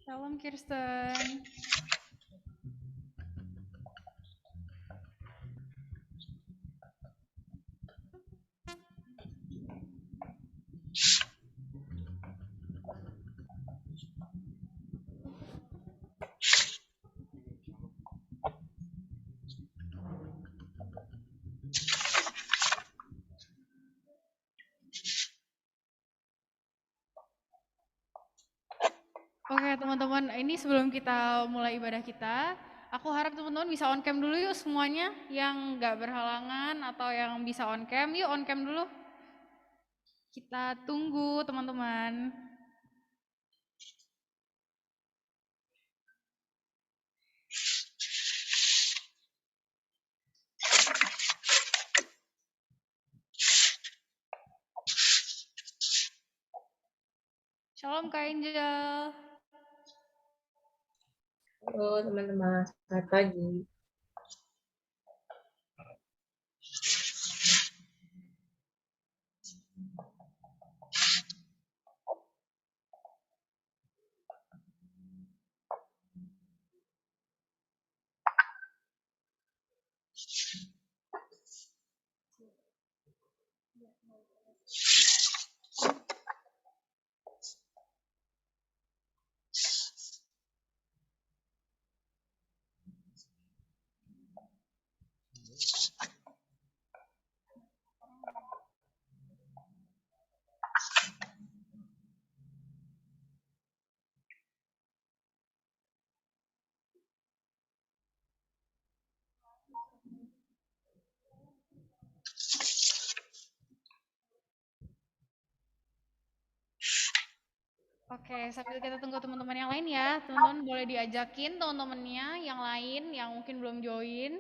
Shalom Kirsten. Oke teman-teman, ini sebelum kita mulai ibadah kita, aku harap teman-teman bisa on cam dulu yuk semuanya, yang nggak berhalangan atau yang bisa on cam, yuk on cam dulu. Kita tunggu teman-teman. Shalom Kak Angel. Halo teman-teman, selamat pagi. Oke, sambil kita tunggu teman-teman yang lain ya, teman-teman boleh diajakin teman-temannya yang lain yang mungkin belum join.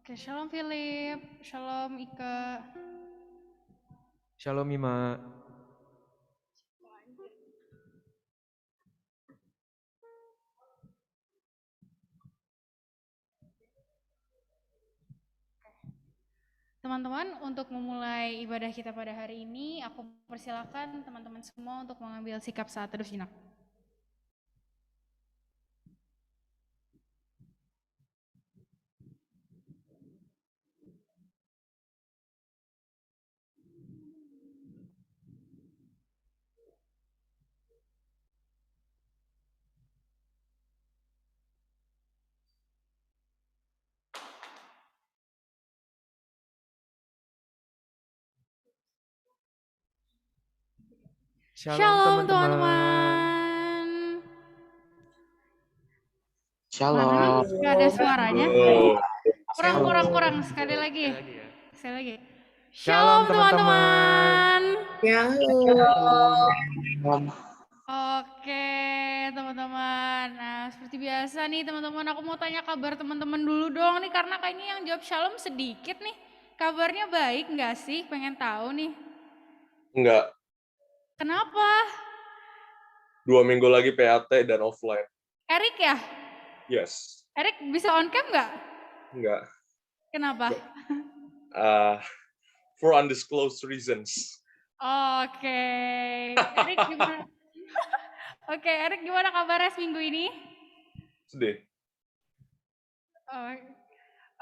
Oke, shalom Philip, shalom Ika. Shalom Ima. Teman-teman, untuk memulai ibadah kita pada hari ini, aku persilakan teman-teman semua untuk mengambil sikap saat teduh jenak. Shalom teman-teman. Shalom. Mana? Gak ada suaranya? Kurang. Sekali lagi. Shalom teman-teman. Shalom. Oke teman-teman. Nah seperti biasa nih teman-teman, aku mau tanya kabar teman-teman dulu dong nih, karena kayaknya yang jawab shalom sedikit nih. kabarnya baik nggak sih? Pengen tahu nih. Enggak, Kenapa? 2 minggu lagi PAT dan offline. Erik ya? Yes, Erik bisa on cam nggak? enggak. Kenapa? Uh, for undisclosed reasons. Oke. Erik gimana? Oke, Erik gimana kabarnya seminggu ini? Sedih. Oh,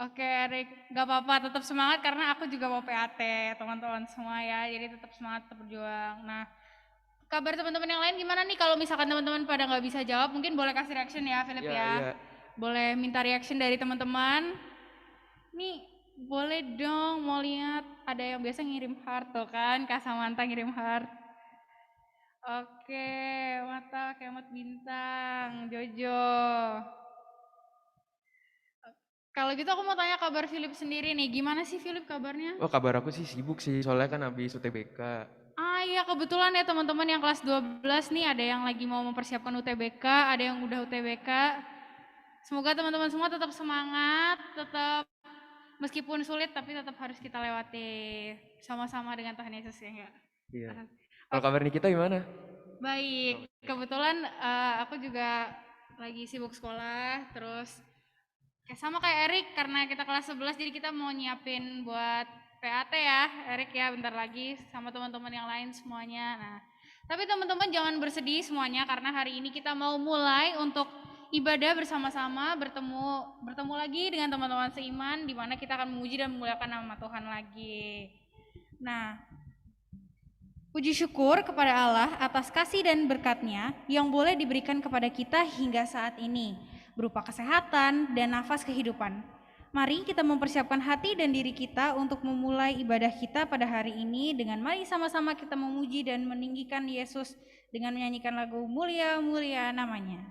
oke, Erik, nggak apa-apa, tetap semangat karena aku juga mau PAT, teman-teman semua ya. Jadi tetap semangat, tetap berjuang. Nah, kabar teman-teman yang lain gimana nih? Kalau misalkan teman-teman pada nggak bisa jawab, mungkin boleh kasih reaction ya, Philip Iya, ya. iya. Boleh minta reaction dari teman-teman. Nih, boleh dong mau lihat ada yang biasa ngirim heart tuh kan, Kak Samantha ngirim heart. Oke, mata kemat bintang, Jojo. Kalau gitu aku mau tanya kabar Philip sendiri nih, gimana sih Philip kabarnya? Oh, kabar aku sih sibuk sih, soalnya kan habis UTBK. Ah iya, kebetulan ya teman-teman yang kelas 12 nih, ada yang lagi mau mempersiapkan UTBK, ada yang udah UTBK. Semoga teman-teman semua tetap semangat, tetap meskipun sulit tapi tetap harus kita lewati sama-sama dengan Tuhan Yesus ya enggak? Iya. Kalau kabar Nikita gimana? Baik, kebetulan aku juga lagi sibuk sekolah, terus sama kayak Erik karena kita kelas 11 jadi kita mau nyiapin buat PAT ya, Erik ya bentar lagi sama teman-teman yang lain semuanya. Nah, tapi teman-teman jangan bersedih semuanya karena hari ini kita mau mulai untuk ibadah bersama-sama, bertemu lagi dengan teman-teman seiman di mana kita akan memuji dan memuliakan nama Tuhan lagi. Nah, puji syukur kepada Allah atas kasih dan berkat-Nya yang boleh diberikan kepada kita hingga saat ini, berupa kesehatan dan nafas kehidupan. Mari kita mempersiapkan hati dan diri kita untuk memulai ibadah kita pada hari ini dengan mari sama-sama kita memuji dan meninggikan Yesus dengan menyanyikan lagu Mulia-mulia namanya.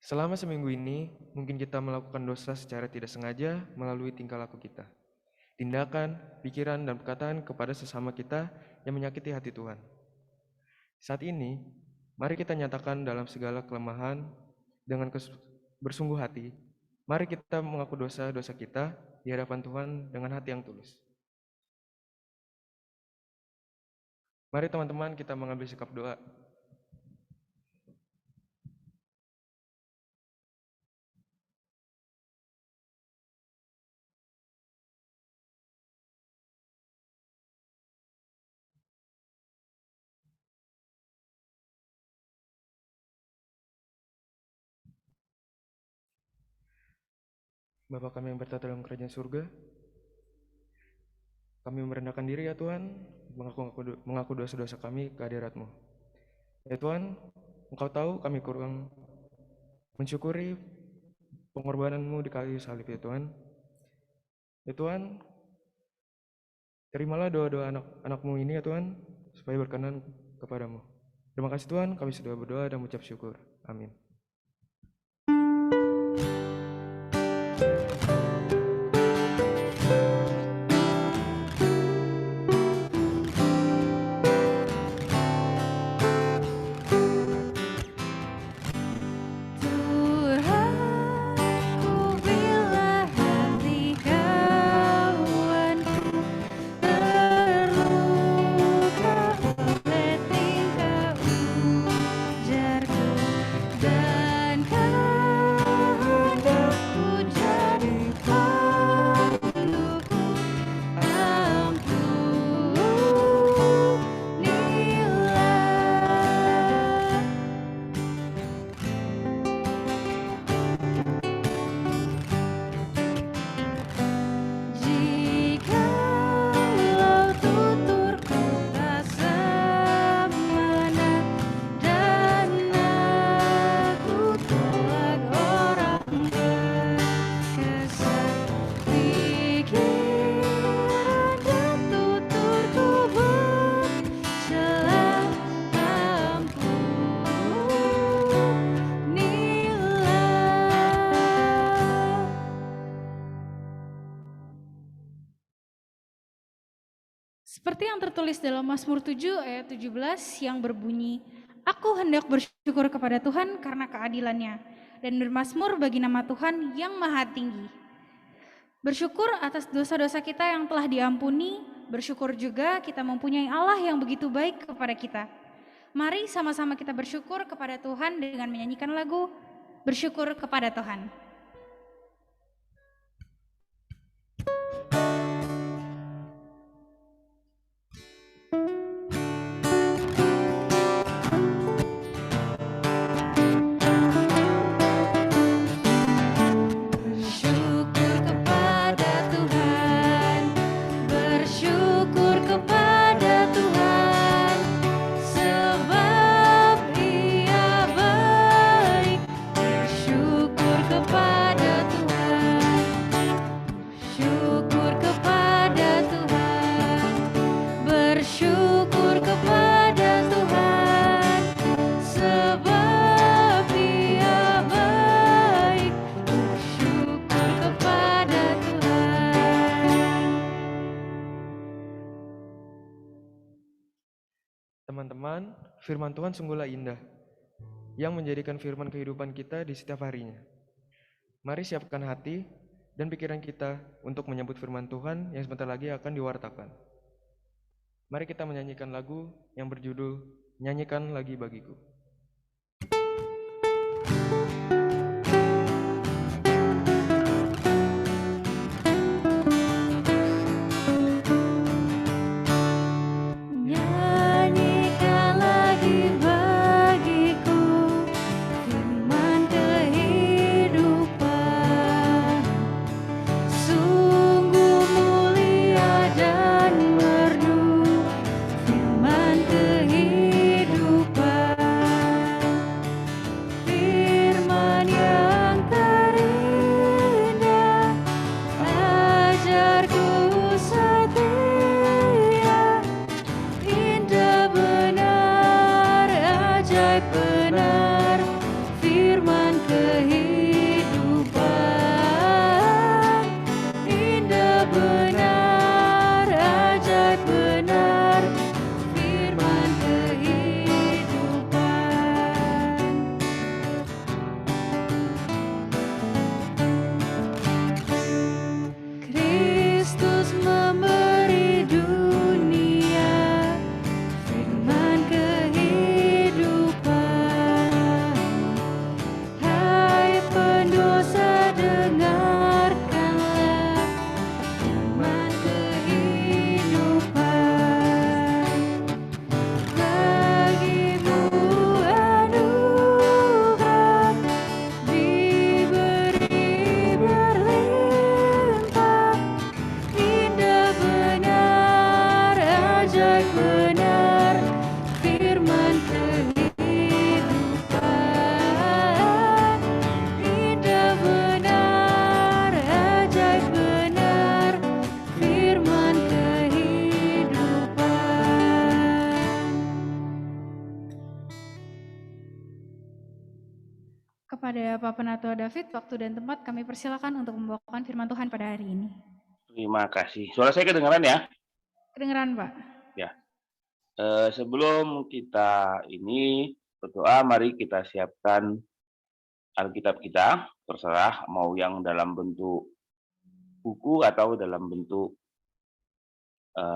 Selama seminggu ini, mungkin kita melakukan dosa secara tidak sengaja melalui tingkah laku kita. Tindakan, pikiran, dan perkataan kepada sesama kita yang menyakiti hati Tuhan. Saat ini, mari kita nyatakan dalam segala kelemahan dengan bersungguh hati. Mari kita mengaku dosa-dosa kita di hadapan Tuhan dengan hati yang tulus. Mari teman-teman kita mengambil sikap doa. Bapa kami yang bertata dalam kerajaan surga, kami merendahkan diri ya Tuhan, mengaku dosa-dosa kami ke hadirat-Mu. Ya Tuhan, Engkau tahu kami kurang mensyukuri pengorbanan-Mu di kayu salib ya Tuhan. Ya Tuhan, terimalah doa-doa anak-anak-Mu ini ya Tuhan, supaya berkenan kepadamu. Terima kasih Tuhan, kami sudah berdoa dan mengucap syukur. Amin. Seperti yang tertulis dalam Mazmur 7 ayat 17 yang berbunyi, Aku hendak bersyukur kepada Tuhan karena keadilannya, dan bermazmur bagi nama Tuhan yang maha tinggi. Bersyukur atas dosa-dosa kita yang telah diampuni, bersyukur juga kita mempunyai Allah yang begitu baik kepada kita. Mari sama-sama kita bersyukur kepada Tuhan dengan menyanyikan lagu Bersyukur kepada Tuhan. Teman-teman, firman Tuhan sungguhlah indah, yang menjadikan firman kehidupan kita di setiap harinya. Mari siapkan hati dan pikiran kita untuk menyambut firman Tuhan yang sebentar lagi akan diwartakan. Mari kita menyanyikan lagu yang berjudul Nyanyikan Lagi Bagiku. Firman kehidupan Kepada Pak Penatua David, waktu dan tempat kami persilakan untuk membawakan firman Tuhan pada hari ini. Terima kasih. Suara saya kedengaran ya? Kedengeran, Pak? Ya. Sebelum kita ini berdoa, mari kita siapkan Alkitab kita, terserah mau yang dalam bentuk buku atau dalam bentuk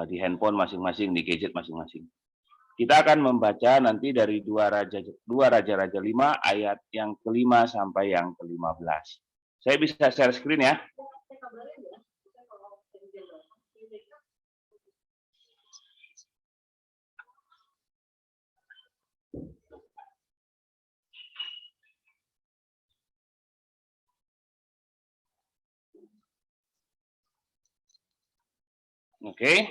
di handphone masing-masing, di gadget masing-masing. Kita akan membaca nanti dari 2 Raja-Raja 5 ayat yang ke-5 sampai yang ke-15. Saya bisa share screen ya? Oke.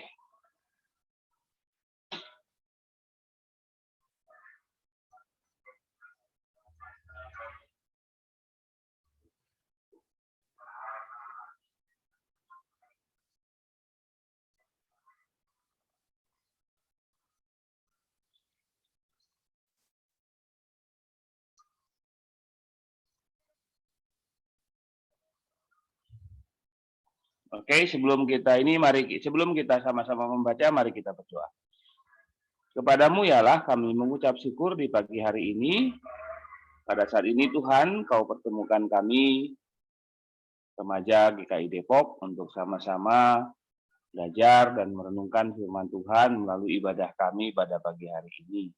Oke, sebelum kita sama-sama membaca, mari kita berdoa. Kepadamu yalah kami mengucap syukur di pagi hari ini. Pada saat ini Tuhan, Kau pertemukan kami, remaja GKI Depok, untuk sama-sama belajar dan merenungkan firman Tuhan melalui ibadah kami pada pagi hari ini.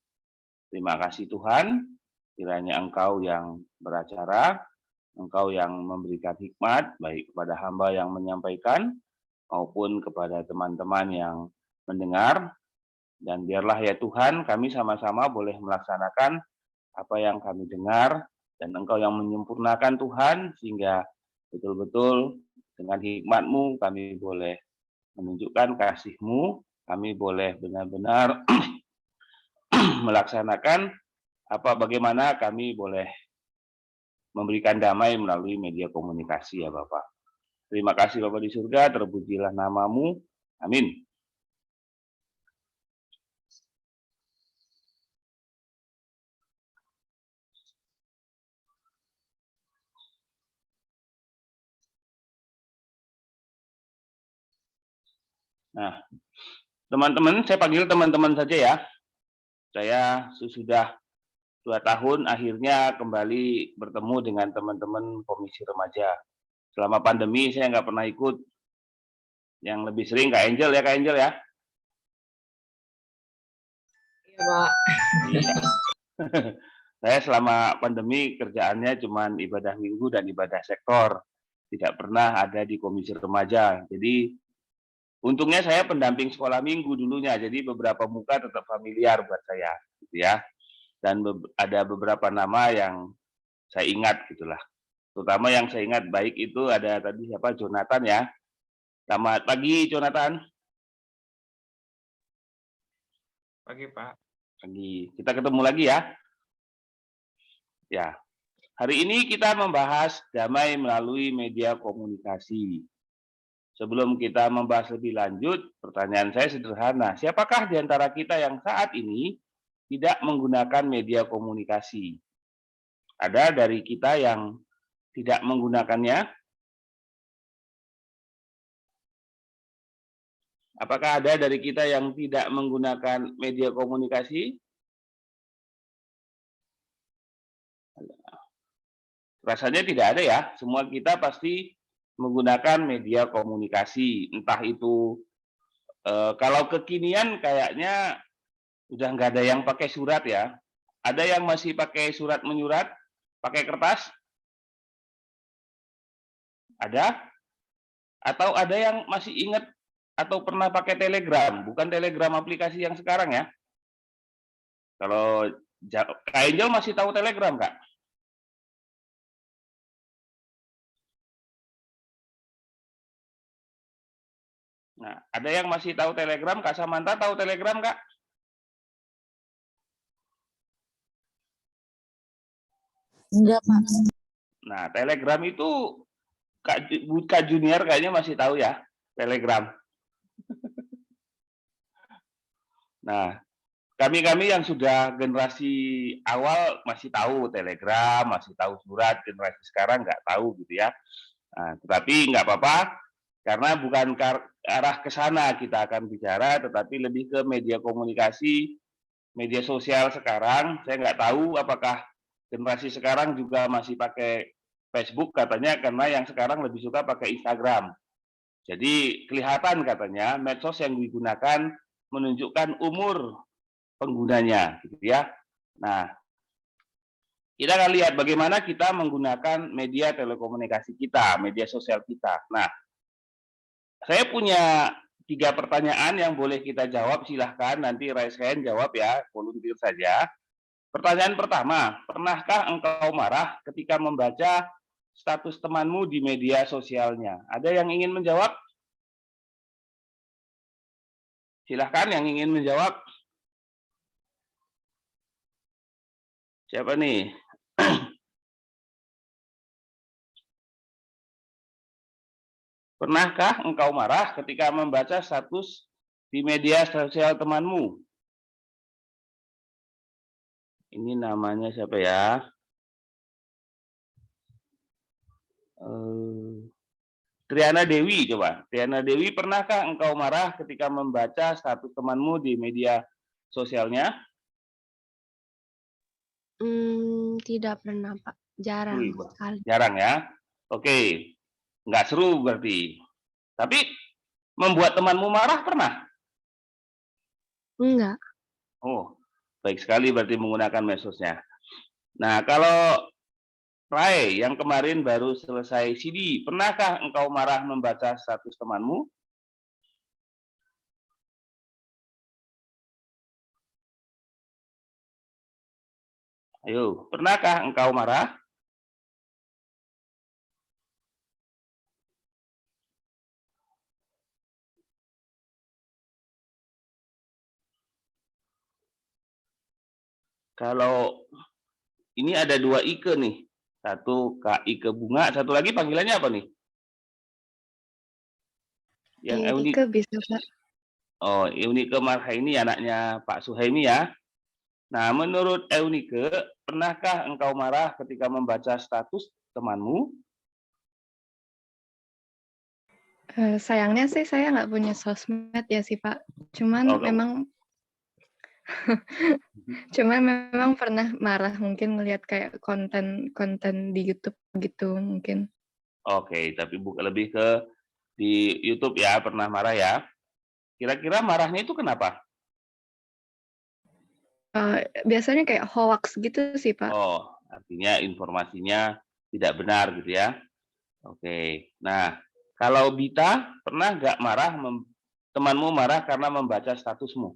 Terima kasih Tuhan, kiranya Engkau yang beracara, Engkau yang memberikan hikmat, baik kepada hamba yang menyampaikan, maupun kepada teman-teman yang mendengar. Dan biarlah ya Tuhan, kami sama-sama boleh melaksanakan apa yang kami dengar, dan Engkau yang menyempurnakan Tuhan, sehingga betul-betul dengan hikmat-Mu kami boleh menunjukkan kasih-Mu, kami boleh benar-benar melaksanakan bagaimana kami boleh memberikan damai melalui media komunikasi ya Bapak. Terima kasih Bapak di surga, terpujilah nama-Mu. Amin. Nah, teman-teman, saya panggil teman-teman saja ya. Saya sudah 2 tahun akhirnya kembali bertemu dengan teman-teman Komisi Remaja. Selama pandemi saya nggak pernah ikut. Yang lebih sering Kak Angel ya, Kak Angel ya. Iya, Pak. Saya selama pandemi kerjaannya cuma ibadah minggu dan ibadah sektor. Tidak pernah ada di Komisi Remaja. Jadi untungnya saya pendamping sekolah minggu dulunya, jadi beberapa muka tetap familiar buat saya, gitu ya. Dan ada beberapa nama yang saya ingat, gitulah. Terutama yang saya ingat baik itu ada tadi siapa, Jonathan ya. Selamat pagi, Jonathan. Pagi, Pak. Pagi. Kita ketemu lagi ya. Ya. Hari ini kita membahas damai melalui media komunikasi. Sebelum kita membahas lebih lanjut, pertanyaan saya sederhana. Siapakah di antara kita yang saat ini tidak menggunakan media komunikasi? Ada dari kita yang tidak menggunakannya? Apakah ada dari kita yang tidak menggunakan media komunikasi? Rasanya tidak ada ya. Semua kita pasti menggunakan media komunikasi. Entah itu kalau kekinian kayaknya udah nggak ada yang pakai surat ya. Ada yang masih pakai surat menyurat, pakai kertas? Ada? Atau ada yang masih ingat atau pernah pakai Telegram? Bukan Telegram aplikasi yang sekarang ya. Kalau Kak Angel masih tahu Telegram, Kak? Nah, ada yang masih tahu Telegram? Kak Samantha tahu Telegram, Kak? Enggak, Pak. Nah, Telegram itu Kak Junior kayaknya masih tahu ya, Telegram. Nah, kami yang sudah generasi awal masih tahu Telegram, masih tahu surat, generasi sekarang nggak tahu gitu ya. Nah, tetapi nggak apa-apa, karena bukan arah ke sana kita akan bicara, tetapi lebih ke media komunikasi, media sosial sekarang. Saya nggak tahu apakah generasi sekarang juga masih pakai Facebook katanya, karena yang sekarang lebih suka pakai Instagram. Jadi kelihatan katanya medsos yang digunakan menunjukkan umur penggunanya, gitu ya. Nah, kita akan lihat bagaimana kita menggunakan media telekomunikasi kita, media sosial kita. Nah, saya punya 3 pertanyaan yang boleh kita jawab, silahkan nanti raise hand jawab ya, volunteer saja. Pertanyaan pertama, pernahkah engkau marah ketika membaca status temanmu di media sosialnya? Ada yang ingin menjawab? Silahkan yang ingin menjawab. Siapa nih? Pernahkah engkau marah ketika membaca status di media sosial temanmu? Ini namanya siapa ya? Triana Dewi, coba. Triana Dewi, pernahkah engkau marah ketika membaca status temanmu di media sosialnya? Tidak pernah, Pak. Jarang Wih, sekali. jarang ya. Oke, nggak seru berarti. Tapi membuat temanmu marah pernah? Enggak. Oh, baik sekali berarti menggunakan medsosnya. Nah, kalau Rai yang kemarin baru selesai CD, pernahkah engkau marah membaca status temanmu? Ayo, pernahkah engkau marah? Kalau ini ada 2 Ike nih. Satu Kak Ike Bunga, satu lagi panggilannya apa nih? Yang Eunike. Ike bisa, Pak. Oh, Eunike Marhaini anaknya Pak Suhaimi ya. Nah, menurut Eunike, pernahkah engkau marah ketika membaca status temanmu? Sayangnya sih saya nggak punya sosmed ya sih, Pak. Cuman memang pernah marah mungkin ngelihat kayak konten di YouTube gitu mungkin. Oke, tapi bukan lebih ke di YouTube ya, pernah marah ya. Kira-kira marahnya itu kenapa? Biasanya kayak hoax gitu sih, Pak. Oh, artinya informasinya tidak benar gitu ya. Oke, nah kalau Bita, pernah nggak marah, temanmu marah karena membaca statusmu?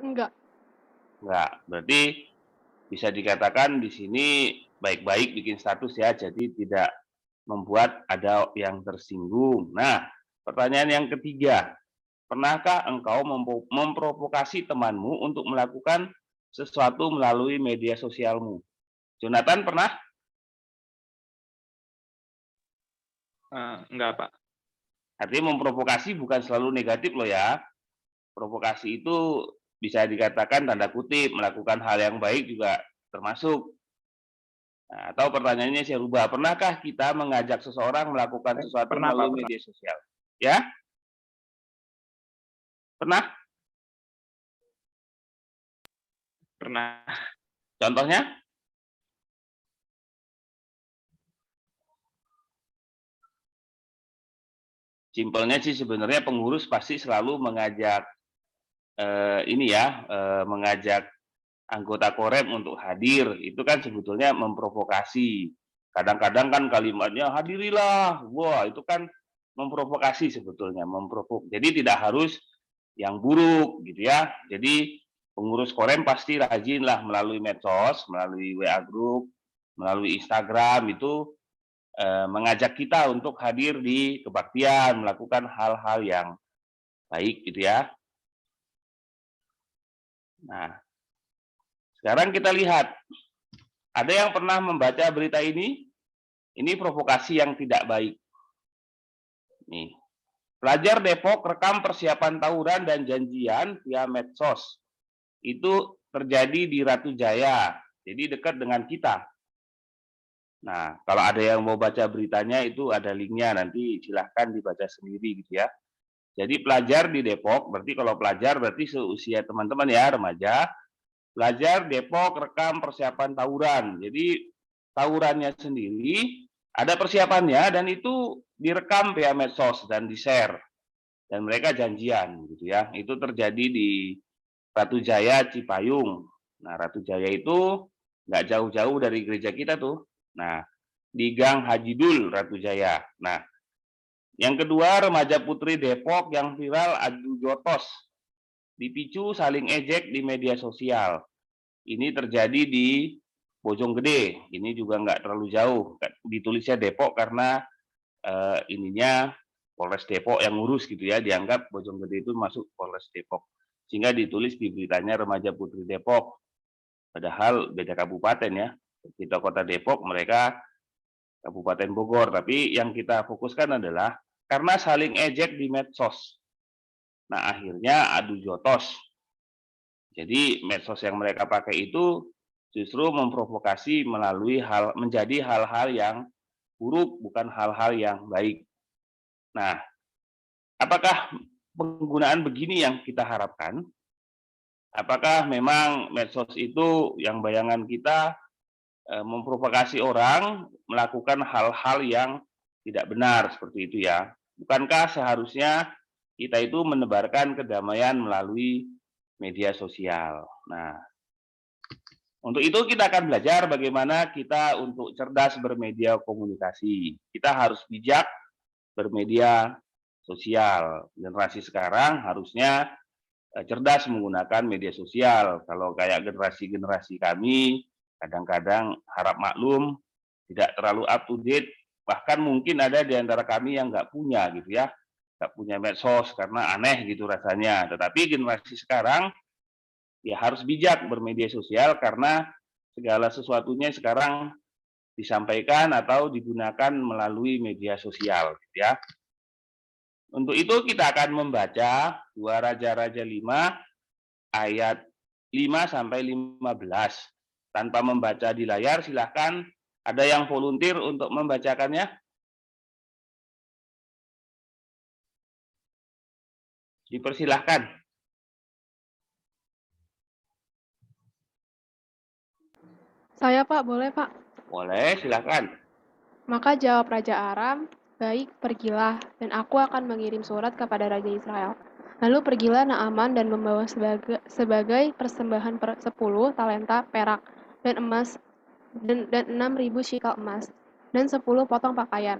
Enggak. Enggak, berarti bisa dikatakan di sini baik-baik bikin status ya, jadi tidak membuat ada yang tersinggung. Nah, pertanyaan yang ketiga, pernahkah engkau memprovokasi temanmu untuk melakukan sesuatu melalui media sosialmu? Jonathan pernah? Enggak, Pak. Artinya memprovokasi bukan selalu negatif loh ya. Provokasi itu bisa dikatakan tanda kutip, melakukan hal yang baik juga termasuk. Nah, atau pertanyaannya saya rubah, pernahkah kita mengajak seseorang melakukan sesuatu melalui media sosial? Ya? Pernah? Pernah. Contohnya? Simpelnya sih sebenarnya pengurus pasti selalu mengajak mengajak anggota Korem untuk hadir. Itu kan sebetulnya memprovokasi. Kadang-kadang kan kalimatnya hadirilah. Wah, itu kan memprovokasi sebetulnya, Jadi tidak harus yang buruk gitu ya. Jadi pengurus Korem pasti rajin lah melalui medsos, melalui WA group, melalui Instagram itu mengajak kita untuk hadir di kebaktian, melakukan hal-hal yang baik gitu ya. Nah, sekarang kita lihat, ada yang pernah membaca berita ini? Ini provokasi yang tidak baik. Nih, Pelajar Depok rekam persiapan tawuran dan janjian via medsos. Itu terjadi di Ratu Jaya, jadi dekat dengan kita. Nah, kalau ada yang mau baca beritanya itu ada linknya, nanti silahkan dibaca sendiri gitu ya. Jadi pelajar di Depok, berarti kalau pelajar berarti seusia teman-teman ya, remaja. Pelajar Depok rekam persiapan tawuran. Jadi tawurannya sendiri ada persiapannya dan itu direkam via medsos dan di-share. Dan mereka janjian gitu ya. Itu terjadi di Ratu Jaya Cipayung. Nah, Ratu Jaya itu nggak jauh-jauh dari gereja kita tuh. Nah, di Gang Haji Dul Ratu Jaya. Nah, yang kedua, remaja putri Depok yang viral adu jotos, dipicu saling ejek di media sosial. Ini terjadi di Bojonggede. Ini juga nggak terlalu jauh. Ditulisnya Depok karena ininya Polres Depok yang ngurus gitu ya. Dianggap Bojonggede itu masuk Polres Depok. Sehingga ditulis di beritanya remaja putri Depok. Padahal beda kabupaten ya. Kita kota Depok, mereka Kabupaten Bogor. Tapi yang kita fokuskan adalah karena saling ejek di medsos. Nah, akhirnya adu jotos. Jadi medsos yang mereka pakai itu justru memprovokasi menjadi hal-hal yang buruk, bukan hal-hal yang baik. Nah, apakah penggunaan begini yang kita harapkan? Apakah memang medsos itu yang bayangan kita memprovokasi orang melakukan hal-hal yang tidak benar seperti itu ya? Bukankah seharusnya kita itu menebarkan kedamaian melalui media sosial? Nah, untuk itu kita akan belajar bagaimana kita untuk cerdas bermedia komunikasi. Kita harus bijak bermedia sosial. Generasi sekarang harusnya cerdas menggunakan media sosial. Kalau kayak generasi-generasi kami, kadang-kadang harap maklum, tidak terlalu up to date, bahkan mungkin ada di antara kami yang nggak punya gitu ya, nggak punya medsos karena aneh gitu rasanya. Tetapi generasi sekarang ya harus bijak bermedia sosial karena segala sesuatunya sekarang disampaikan atau digunakan melalui media sosial gitu ya. Untuk itu kita akan membaca 2 Raja-Raja 5 ayat 5 sampai 15. Tanpa membaca di layar, silahkan ada yang volunteer untuk membacakannya. Dipersilahkan. Saya Pak, boleh Pak? Boleh, silahkan. Maka jawab Raja Aram, baik, pergilah, dan aku akan mengirim surat kepada Raja Israel. Lalu pergilah Naaman dan membawa sebagai persembahan 10 talenta perak dan emas dan 6.000 shikal emas dan 10 potong pakaian.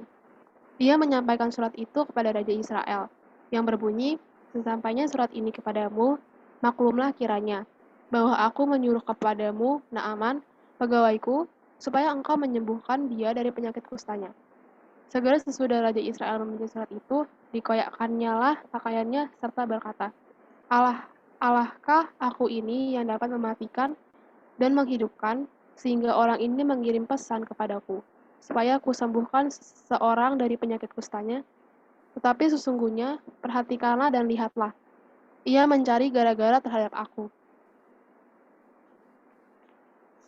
Dia menyampaikan surat itu kepada Raja Israel, yang berbunyi, sesampainya surat ini kepadamu, maklumlah kiranya, bahwa aku menyuruh kepadamu, Naaman, pegawaiku, supaya engkau menyembuhkan dia dari penyakit kustanya. Segera sesudah Raja Israel membaca surat itu, dikoyakkannya lah pakaiannya serta berkata, Allahkah aku ini yang dapat mematikan dan menghidupkan, sehingga orang ini mengirim pesan kepadaku, supaya aku sembuhkan seorang dari penyakit kustanya? Tetapi sesungguhnya, perhatikanlah dan lihatlah, ia mencari gara-gara terhadap aku.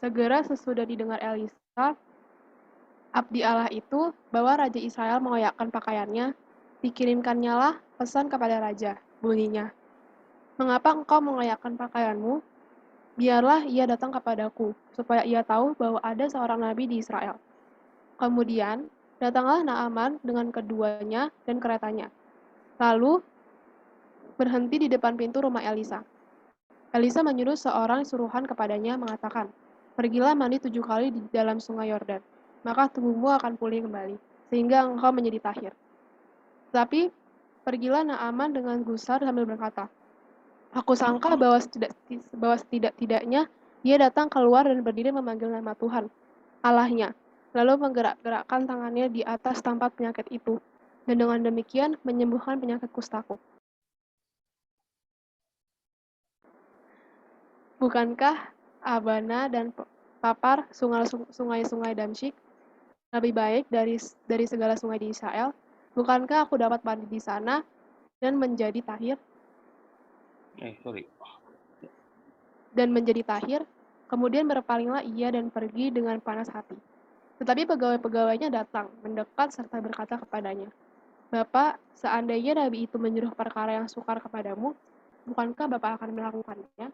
Segera sesudah didengar Elisa, abdi Allah itu, bahwa Raja Israel mengoyakkan pakaiannya, dikirimkannya lah pesan kepada Raja, bunyinya, mengapa engkau mengoyakkan pakaianmu? Biarlah ia datang kepadaku, supaya ia tahu bahwa ada seorang nabi di Israel. Kemudian, datanglah Naaman dengan keduanya dan keretanya. Lalu, berhenti di depan pintu rumah Elisa. Elisa menyuruh seorang suruhan kepadanya mengatakan, pergilah mandi 7 kali di dalam sungai Yordan, maka tubuhmu akan pulih kembali, sehingga engkau menjadi tahir. Tetapi, pergilah Naaman dengan gusar sambil berkata, aku sangka bahwa setidak-tidaknya dia datang keluar dan berdiri memanggil nama Tuhan, Allahnya, lalu menggerak-gerakkan tangannya di atas tempat penyakit itu, dan dengan demikian menyembuhkan penyakit kustaku. Bukankah Abana dan Papar, sungai-sungai Damsyik, lebih baik dari segala sungai di Israel? Bukankah aku dapat mandi di sana dan menjadi tahir Sorry. dan menjadi tahir, kemudian berpalinglah ia dan pergi dengan panas hati. Tetapi pegawai-pegawainya datang, mendekat serta berkata kepadanya, Bapak, seandainya Nabi itu menyuruh perkara yang sukar kepadamu, bukankah Bapak akan melakukannya?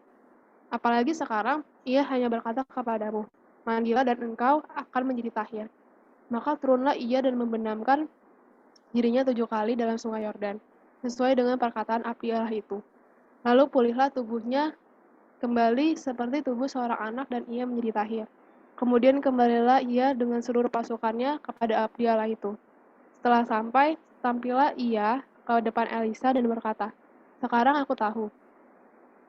Apalagi sekarang, ia hanya berkata kepadamu, mandilah dan engkau akan menjadi tahir. Maka turunlah ia dan membenamkan dirinya 7 kali dalam sungai Yordan, sesuai dengan perkataan abdi Allah itu. Lalu pulihlah tubuhnya kembali seperti tubuh seorang anak dan ia menjadi tahir. Kemudian kembalilah ia dengan seluruh pasukannya kepada abdi Allah itu. Setelah sampai, tampillah ia ke depan Elisa dan berkata, Sekarang aku tahu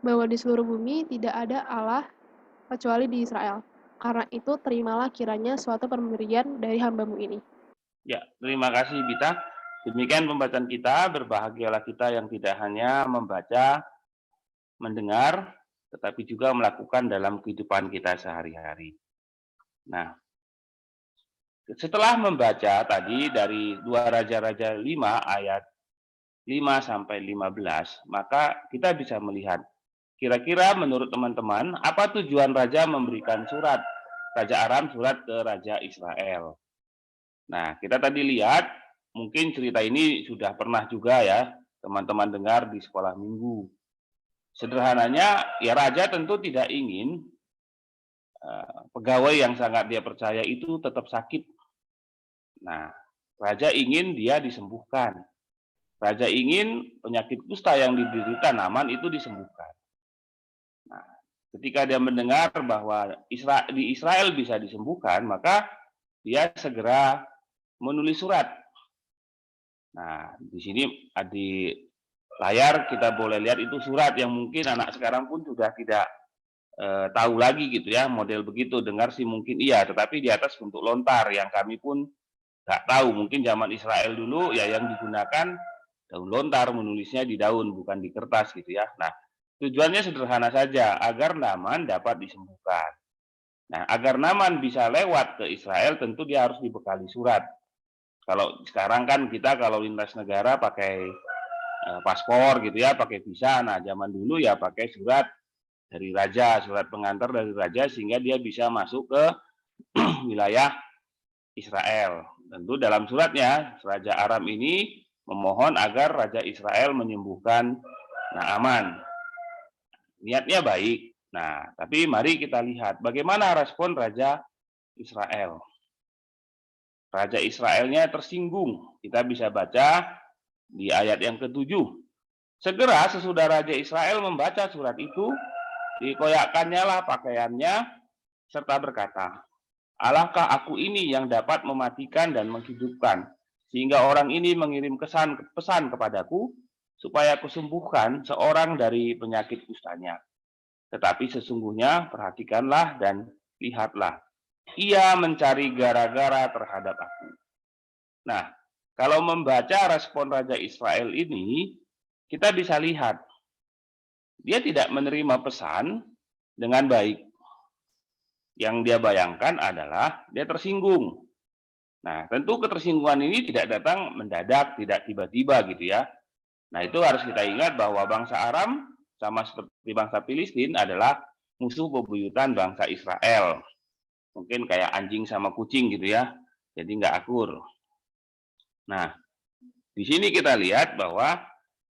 bahwa di seluruh bumi tidak ada Allah kecuali di Israel. Karena itu terimalah kiranya suatu pemberian dari hambamu ini. Ya, terima kasih Bita. Demikian pembacaan kita. Berbahagialah kita yang tidak hanya membaca, mendengar, tetapi juga melakukan dalam kehidupan kita sehari-hari. Nah, setelah membaca tadi dari 2 Raja-Raja 5 ayat 5 sampai 15, maka kita bisa melihat kira-kira menurut teman-teman apa tujuan raja memberikan surat Raja Aram surat ke Raja Israel. Nah, kita tadi lihat mungkin cerita ini sudah pernah juga ya teman-teman dengar di sekolah minggu. Sederhananya, ya raja tentu tidak ingin pegawai yang sangat dia percaya itu tetap sakit. Nah, raja ingin dia disembuhkan. Raja ingin penyakit kusta yang diderita Naaman itu disembuhkan. Nah, ketika dia mendengar bahwa di Israel bisa disembuhkan, maka dia segera menulis surat. Nah, di sini di layar kita boleh lihat itu surat yang mungkin anak sekarang pun sudah tidak tahu lagi gitu ya, model begitu. Dengar sih mungkin iya, tetapi di atas bentuk lontar yang kami pun nggak tahu. Mungkin zaman Israel dulu ya yang digunakan daun lontar, menulisnya di daun bukan di kertas gitu ya. Nah, tujuannya sederhana saja, agar Naaman dapat disembuhkan. Nah, agar Naaman bisa lewat ke Israel tentu dia harus dibekali surat. Kalau sekarang kan kita kalau lintas negara pakai paspor gitu ya, pakai visa. Nah, zaman dulu ya pakai surat dari raja, surat pengantar dari raja sehingga dia bisa masuk ke wilayah Israel. Tentu dalam suratnya, Raja Aram ini memohon agar Raja Israel menyembuhkan Naaman. Niatnya baik. Nah, tapi mari kita lihat bagaimana respon Raja Israel. Raja Israelnya tersinggung. Kita bisa baca di ayat yang ke-7. Segera sesudah Raja Israel membaca surat itu, dikoyakkannya lah pakaiannya, serta berkata, Alahkah aku ini yang dapat mematikan dan menghidupkan, sehingga orang ini mengirim pesan kepadaku, supaya aku sembuhkan seorang dari penyakit kustanya. Tetapi sesungguhnya perhatikanlah dan lihatlah, ia mencari gara-gara terhadap aku. Nah, kalau membaca respon Raja Israel ini, kita bisa lihat, dia tidak menerima pesan dengan baik. Yang dia bayangkan adalah dia tersinggung. Nah, tentu ketersinggungan ini tidak datang mendadak, tidak tiba-tiba gitu ya. Nah, itu harus kita ingat bahwa bangsa Aram sama seperti bangsa Filistin adalah musuh bebuyutan bangsa Israel. Mungkin kayak anjing sama kucing gitu ya. Jadi nggak akur. Nah, di sini kita lihat bahwa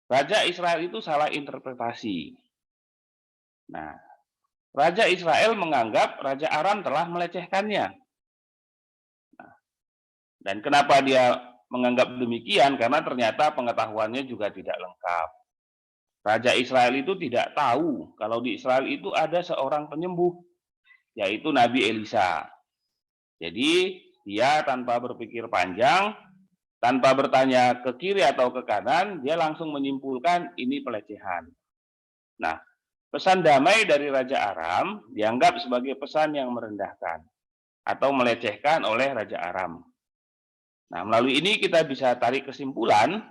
Raja Israel itu salah interpretasi. Nah, Raja Israel menganggap Raja Aram telah melecehkannya. Nah, dan kenapa dia menganggap demikian? Karena ternyata pengetahuannya juga tidak lengkap. Raja Israel itu tidak tahu kalau di Israel itu ada seorang penyembuh, yaitu Nabi Elisa. Jadi dia tanpa berpikir panjang, tanpa bertanya ke kiri atau ke kanan, dia langsung menyimpulkan ini pelecehan. Nah, pesan damai dari Raja Aram dianggap sebagai pesan yang merendahkan atau melecehkan oleh Raja Aram. Nah, melalui ini kita bisa tarik kesimpulan,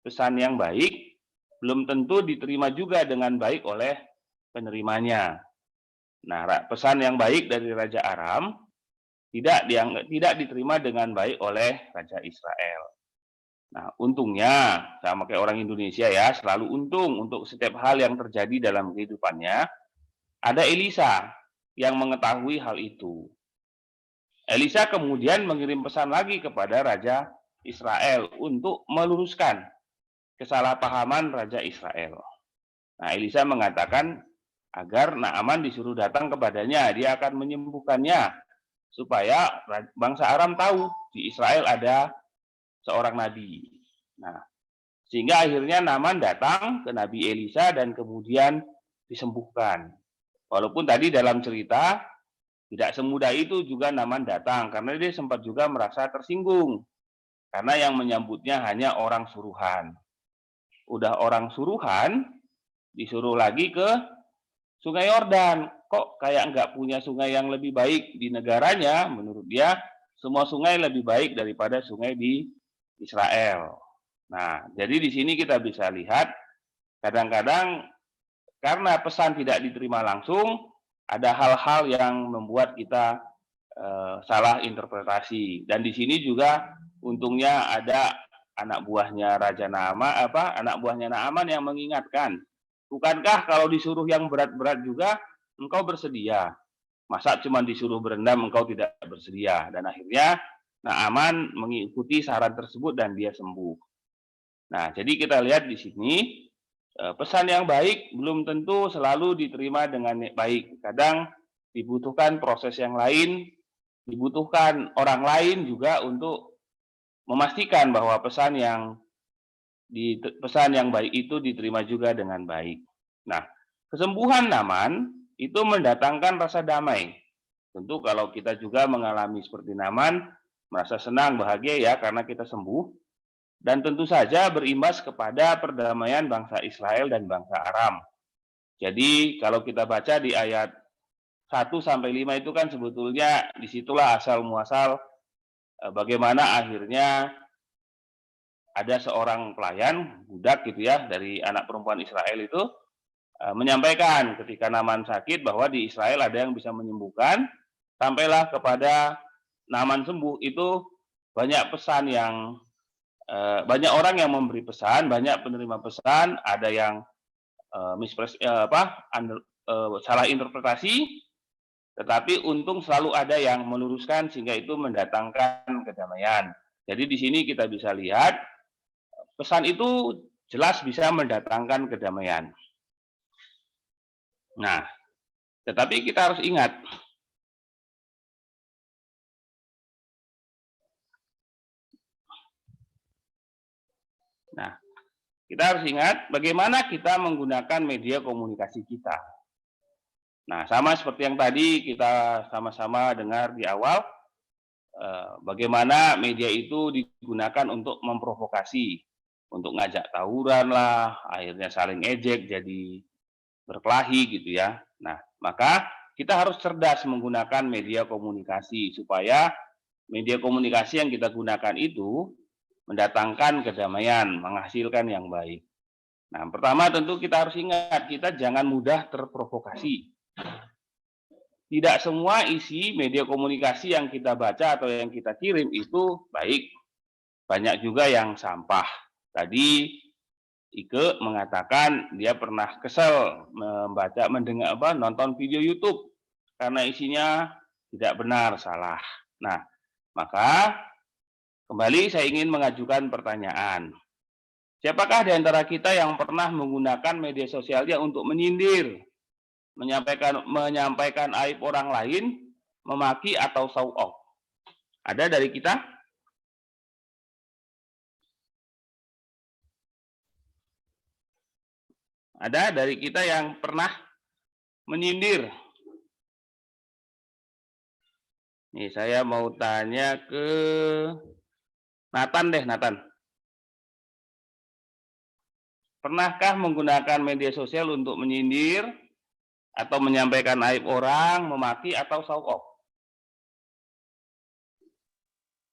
pesan yang baik belum tentu diterima juga dengan baik oleh penerimanya. Nah, pesan yang baik dari Raja Aram tidak diterima dengan baik oleh Raja Israel. Nah, untungnya sama kayak orang Indonesia ya, selalu untung untuk setiap hal yang terjadi dalam kehidupannya, ada Elisa yang mengetahui hal itu. Elisa kemudian mengirim pesan lagi kepada Raja Israel untuk meluruskan kesalahpahaman Raja Israel. Nah, Elisa mengatakan agar Naaman disuruh datang kepadanya, dia akan menyembuhkannya, supaya bangsa Aram tahu di Israel ada seorang nabi. Nah, sehingga akhirnya Naaman datang ke Nabi Elisa dan kemudian disembuhkan. Walaupun tadi dalam cerita tidak semudah itu juga Naaman datang, karena dia sempat juga merasa tersinggung. Karena yang menyambutnya hanya orang suruhan. Udah orang suruhan, disuruh lagi ke Sungai Yordan. Kok kayak nggak punya sungai yang lebih baik di negaranya? Menurut dia, semua sungai lebih baik daripada sungai di Israel. Nah, jadi di sini kita bisa lihat, kadang-kadang karena pesan tidak diterima langsung, ada hal-hal yang membuat kita salah interpretasi. Dan di sini juga untungnya ada anak buahnya Raja Naaman, anak buahnya Naaman yang mengingatkan, bukankah kalau disuruh yang berat-berat juga engkau bersedia? Masa cuma disuruh berendam engkau tidak bersedia? Dan akhirnya Naaman mengikuti saran tersebut dan dia sembuh. Nah, jadi kita lihat di sini pesan yang baik belum tentu selalu diterima dengan baik. Kadang dibutuhkan proses yang lain, dibutuhkan orang lain juga untuk memastikan bahwa pesan yang baik itu diterima juga dengan baik. Nah, kesembuhan Naaman itu mendatangkan rasa damai. Tentu kalau kita juga mengalami seperti Naaman, merasa senang, bahagia ya karena kita sembuh. Dan tentu saja berimbas kepada perdamaian bangsa Israel dan bangsa Aram. Jadi kalau kita baca di ayat 1-5 itu kan sebetulnya disitulah asal muasal bagaimana akhirnya ada seorang pelayan, budak gitu ya, dari anak perempuan Israel itu menyampaikan ketika Naaman sakit bahwa di Israel ada yang bisa menyembuhkan, sampailah kepada Naaman sembuh. Itu banyak pesan yang banyak orang yang memberi pesan, banyak penerima pesan, ada yang salah interpretasi, tetapi untung selalu ada yang meluruskan sehingga itu mendatangkan kedamaian. Jadi di sini kita bisa lihat pesan itu jelas bisa mendatangkan kedamaian. Nah, tetapi kita harus ingat, bagaimana kita menggunakan media komunikasi kita. Nah, sama seperti yang tadi kita sama-sama dengar di awal, bagaimana media itu digunakan untuk memprovokasi, untuk ngajak tawuran lah, akhirnya saling ejek jadi berkelahi gitu ya. Nah, maka kita harus cerdas menggunakan media komunikasi supaya media komunikasi yang kita gunakan itu mendatangkan kedamaian, menghasilkan yang baik. Nah, pertama tentu kita harus ingat, kita jangan mudah terprovokasi. Tidak semua isi media komunikasi yang kita baca atau yang kita kirim itu baik. Banyak juga yang sampah. Tadi Ike mengatakan dia pernah kesel nonton video YouTube karena isinya tidak benar, salah. Nah, maka kembali saya ingin mengajukan pertanyaan. Siapakah di antara kita yang pernah menggunakan media sosialnya untuk menyindir, menyampaikan aib orang lain, memaki atau show off? Ada dari kita? Ada dari kita yang pernah menyindir? Nih, saya mau tanya ke Nathan deh, Nathan. Pernahkah menggunakan media sosial untuk menyindir atau menyampaikan aib orang, memaki atau show off?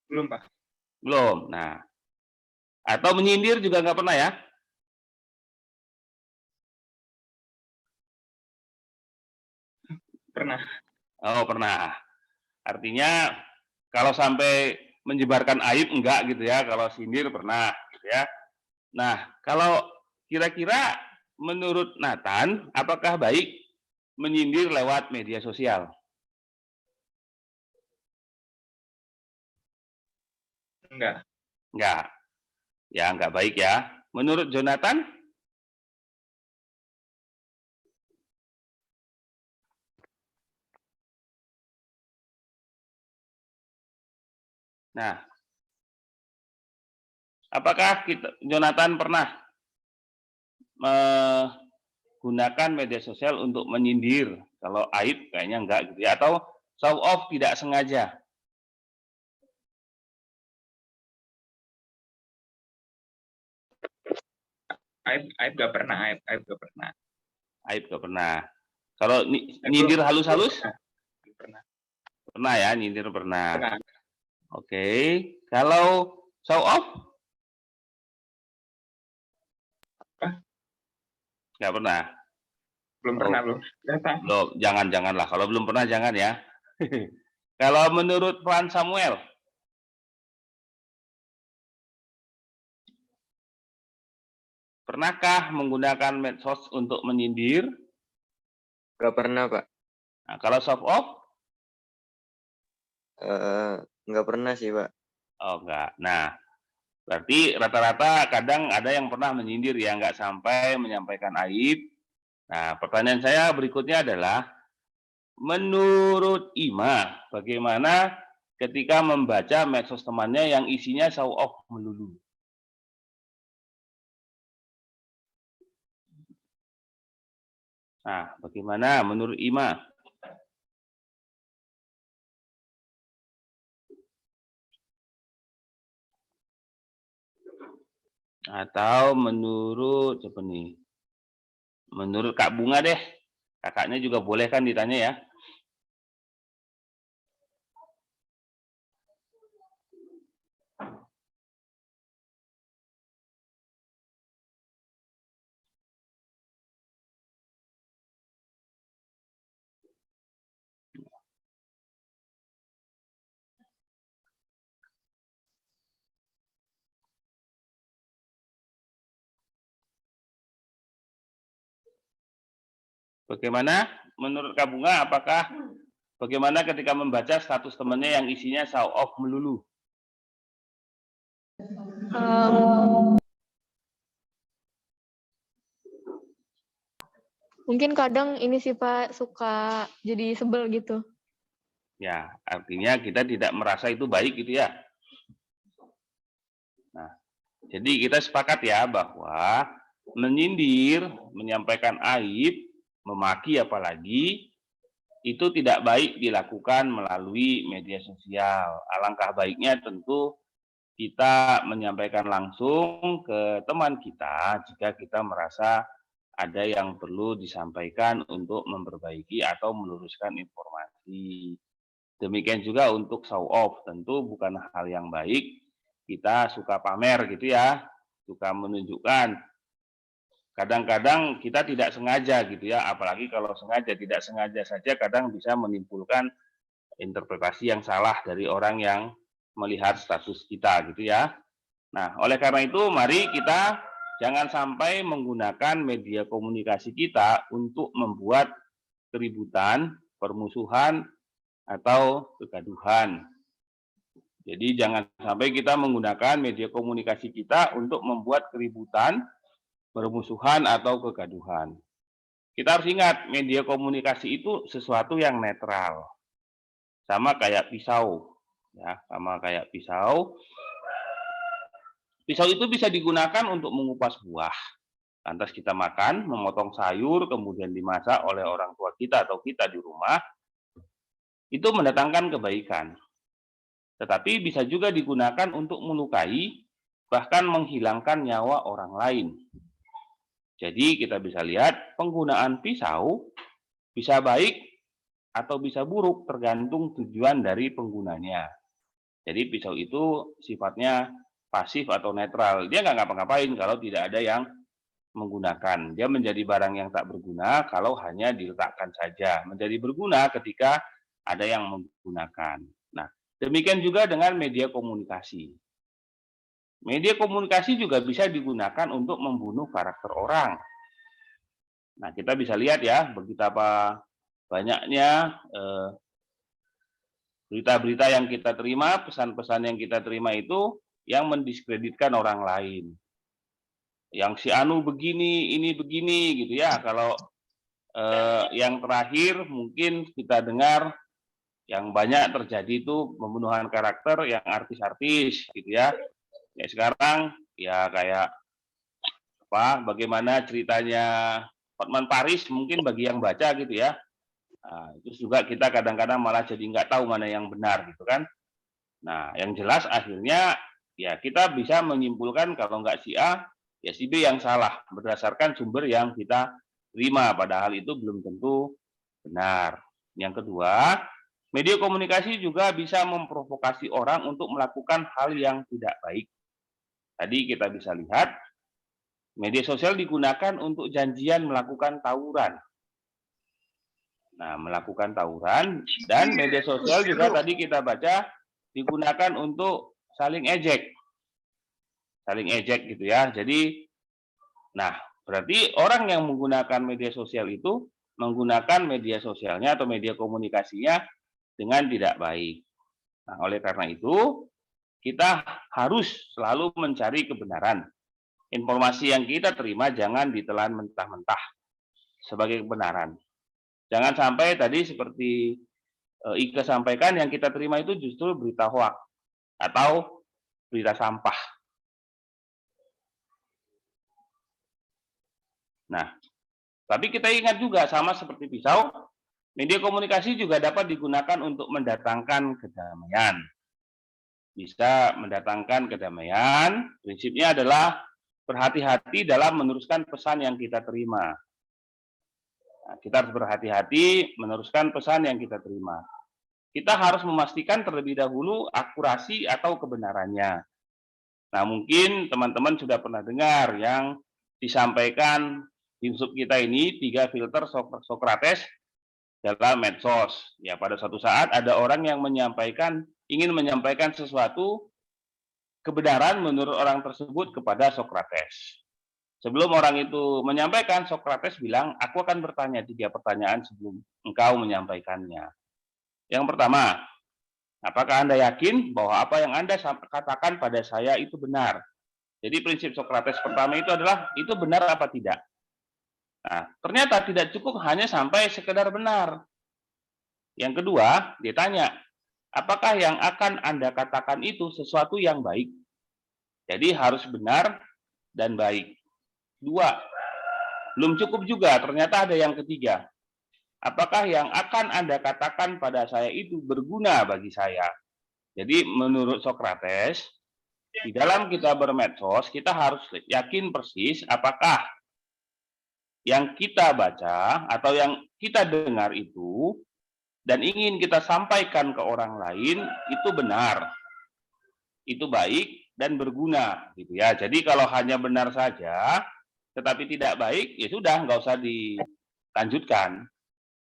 Belum, Pak. Belum. Nah, atau menyindir juga nggak pernah ya? Pernah. Oh, pernah. Artinya kalau sampai menyebarkan aib enggak gitu ya, kalau sindir pernah. gitu ya. Nah, kalau kira-kira menurut Nathan, apakah baik menyindir lewat media sosial? Enggak. Enggak. Ya, enggak baik ya. Menurut Jonathan? Nah, apakah Jonathan pernah menggunakan media sosial untuk menyindir? Kalau aib kayaknya enggak gitu ya. Atau show off tidak sengaja? Aib gak pernah, aib gak pernah. Aib gak pernah. Kalau nyindir halus-halus? Belum pernah. Pernah ya, nyindir pernah. Pernah. Oke. Kalau show off? Nggak pernah. Belum pernah, belum. Belum, janganlah. Kalau belum pernah jangan ya. Kalau menurut Tuan Samuel? Pernahkah menggunakan medsos untuk menyindir? Nggak pernah, Pak. Nah, kalau show off? Nggak pernah sih, Pak. Oh, enggak. Nah, berarti rata-rata kadang ada yang pernah menyindir ya, nggak sampai menyampaikan aib. Nah, pertanyaan saya berikutnya adalah, menurut Ima, bagaimana ketika membaca medsos temannya yang isinya show off melulu? Nah, bagaimana menurut Ima? Atau menurut siapa nih? Menurut Kak Bunga deh. Kakaknya juga boleh kan ditanya ya. Bagaimana menurut Kak Bunga, apakah bagaimana ketika membaca status temannya yang isinya show off melulu? Mungkin kadang ini sih Pak, suka jadi sebel gitu. Ya, artinya kita tidak merasa itu baik gitu ya. Nah, jadi kita sepakat ya bahwa menyindir, menyampaikan aib, memaki apalagi, itu tidak baik dilakukan melalui media sosial. Alangkah baiknya tentu kita menyampaikan langsung ke teman kita jika kita merasa ada yang perlu disampaikan untuk memperbaiki atau meluruskan informasi. Demikian juga untuk show off, tentu bukan hal yang baik. Kita suka pamer gitu ya, suka menunjukkan. Kadang-kadang kita tidak sengaja gitu ya, apalagi kalau sengaja, tidak sengaja saja kadang bisa menimbulkan interpretasi yang salah dari orang yang melihat status kita gitu ya. Nah, oleh karena itu mari kita jangan sampai menggunakan media komunikasi kita untuk membuat keributan, permusuhan, atau kegaduhan. Jadi jangan sampai kita menggunakan media komunikasi kita untuk membuat keributan, permusuhan, atau kegaduhan. Kita harus ingat, media komunikasi itu sesuatu yang netral. Sama kayak pisau. Ya, sama kayak pisau. Pisau itu bisa digunakan untuk mengupas buah. Lantas kita makan, memotong sayur, kemudian dimasak oleh orang tua kita atau kita di rumah, itu mendatangkan kebaikan. Tetapi bisa juga digunakan untuk melukai, bahkan menghilangkan nyawa orang lain. Jadi kita bisa lihat penggunaan pisau bisa baik atau bisa buruk tergantung tujuan dari penggunanya. Jadi pisau itu sifatnya pasif atau netral. Dia nggak ngapa-ngapain kalau tidak ada yang menggunakan. Dia menjadi barang yang tak berguna kalau hanya diletakkan saja. Menjadi berguna ketika ada yang menggunakan. Nah, demikian juga dengan media komunikasi. Media komunikasi juga bisa digunakan untuk membunuh karakter orang. Nah, kita bisa lihat ya, betapa banyaknya berita-berita yang kita terima, pesan-pesan yang kita terima itu yang mendiskreditkan orang lain. Yang si Anu begini, ini begini, gitu ya. Kalau yang terakhir mungkin kita dengar yang banyak terjadi itu pembunuhan karakter yang artis-artis, gitu ya. Ya sekarang ya kayak bagaimana ceritanya Hotman Paris mungkin bagi yang baca gitu ya. Nah, itu juga kita kadang-kadang malah jadi nggak tahu mana yang benar gitu kan. Nah, yang jelas akhirnya ya kita bisa menyimpulkan kalau nggak si A, ya si B yang salah berdasarkan sumber yang kita terima, padahal itu belum tentu benar. Yang kedua, media komunikasi juga bisa memprovokasi orang untuk melakukan hal yang tidak baik. Tadi kita bisa lihat, media sosial digunakan untuk janjian melakukan tawuran. Nah, melakukan tawuran, dan media sosial juga tadi kita baca digunakan untuk saling ejek. Saling ejek gitu ya. Jadi, nah berarti orang yang menggunakan media sosial itu menggunakan media sosialnya atau media komunikasinya dengan tidak baik. Nah, oleh karena itu, kita harus selalu mencari kebenaran. Informasi yang kita terima jangan ditelan mentah-mentah sebagai kebenaran. Jangan sampai tadi seperti Ika sampaikan, yang kita terima itu justru berita hoak atau berita sampah. Nah, tapi kita ingat juga sama seperti pisau, media komunikasi juga dapat digunakan untuk mendatangkan kedamaian. Bisa mendatangkan kedamaian, prinsipnya adalah berhati-hati dalam meneruskan pesan yang kita terima. Nah, kita harus berhati-hati meneruskan pesan yang kita terima. Kita harus memastikan terlebih dahulu akurasi atau kebenarannya. Nah, mungkin teman-teman sudah pernah dengar yang disampaikan di sub kita ini, 3 filter Sokrates dalam medsos. Ya, pada suatu saat ada orang yang ingin menyampaikan sesuatu kebenaran menurut orang tersebut kepada Sokrates. Sebelum orang itu menyampaikan, Sokrates bilang, aku akan bertanya 3 pertanyaan sebelum engkau menyampaikannya. Yang pertama, apakah Anda yakin bahwa apa yang Anda katakan pada saya itu benar? Jadi prinsip Sokrates pertama itu adalah, itu benar apa tidak? Nah, ternyata tidak cukup hanya sampai sekedar benar. Yang kedua, dia tanya, apakah yang akan Anda katakan itu sesuatu yang baik? Jadi harus benar dan baik. 2, belum cukup juga, ternyata ada yang ketiga. Apakah yang akan Anda katakan pada saya itu berguna bagi saya? Jadi menurut Sokrates, di dalam kita bermedsos, kita harus yakin persis apakah yang kita baca atau yang kita dengar itu dan ingin kita sampaikan ke orang lain itu benar, itu baik dan berguna, gitu ya. Jadi kalau hanya benar saja, tetapi tidak baik, ya sudah, nggak usah dilanjutkan.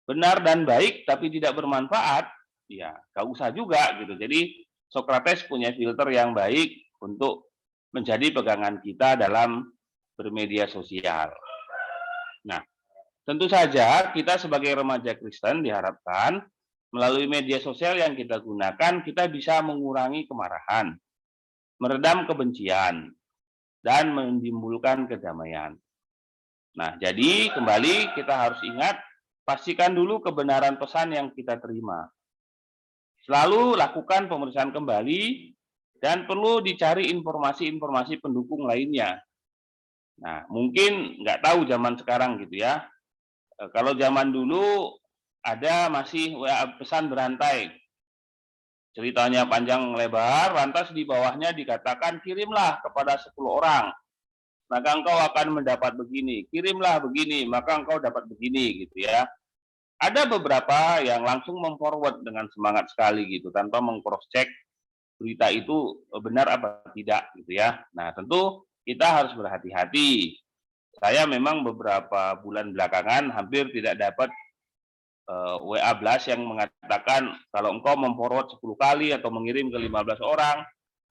Benar dan baik tapi tidak bermanfaat, ya nggak usah juga gitu. Jadi Sokrates punya filter yang baik untuk menjadi pegangan kita dalam bermedia sosial. Nah, tentu saja kita sebagai remaja Kristen diharapkan melalui media sosial yang kita gunakan, kita bisa mengurangi kemarahan, meredam kebencian, dan menimbulkan kedamaian. Nah, jadi kembali kita harus ingat, pastikan dulu kebenaran pesan yang kita terima. Selalu lakukan pemeriksaan kembali dan perlu dicari informasi-informasi pendukung lainnya. Nah, mungkin nggak tahu zaman sekarang gitu ya. Kalau zaman dulu ada masih WA pesan berantai. Ceritanya panjang lebar, lantas di bawahnya dikatakan kirimlah kepada 10 orang. Maka engkau akan mendapat begini. Kirimlah begini, maka engkau dapat begini gitu ya. Ada beberapa yang langsung memforward dengan semangat sekali gitu tanpa mengcross-check berita itu benar apa tidak gitu ya. Nah, tentu kita harus berhati-hati. Saya memang beberapa bulan belakangan hampir tidak dapat WA blast yang mengatakan kalau engkau memforward 10 kali atau mengirim ke 15 orang,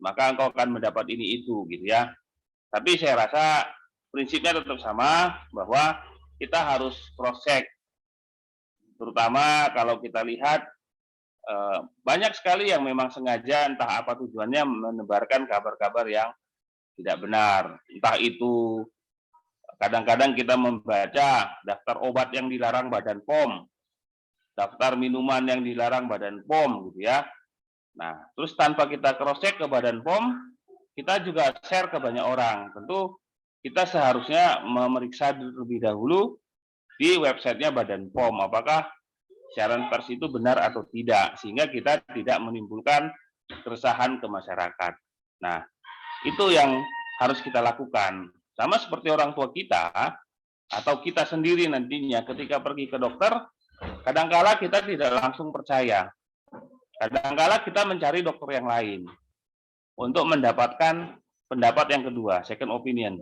maka engkau akan mendapat ini itu gitu ya. Tapi saya rasa prinsipnya tetap sama, bahwa kita harus cross check, terutama kalau kita lihat banyak sekali yang memang sengaja entah apa tujuannya menebarkan kabar-kabar yang tidak benar. Entah itu kadang-kadang kita membaca daftar obat yang dilarang Badan POM, daftar minuman yang dilarang Badan POM gitu ya. Nah, terus tanpa kita cross check ke Badan POM, kita juga share ke banyak orang. Tentu kita seharusnya memeriksa terlebih dahulu di websitenya Badan POM, apakah siaran pers itu benar atau tidak, sehingga kita tidak menimbulkan keresahan ke masyarakat. Nah, itu yang harus kita lakukan. Sama seperti orang tua kita, atau kita sendiri nantinya ketika pergi ke dokter, kadangkala kita tidak langsung percaya. Kadangkala kita mencari dokter yang lain untuk mendapatkan pendapat yang kedua, second opinion,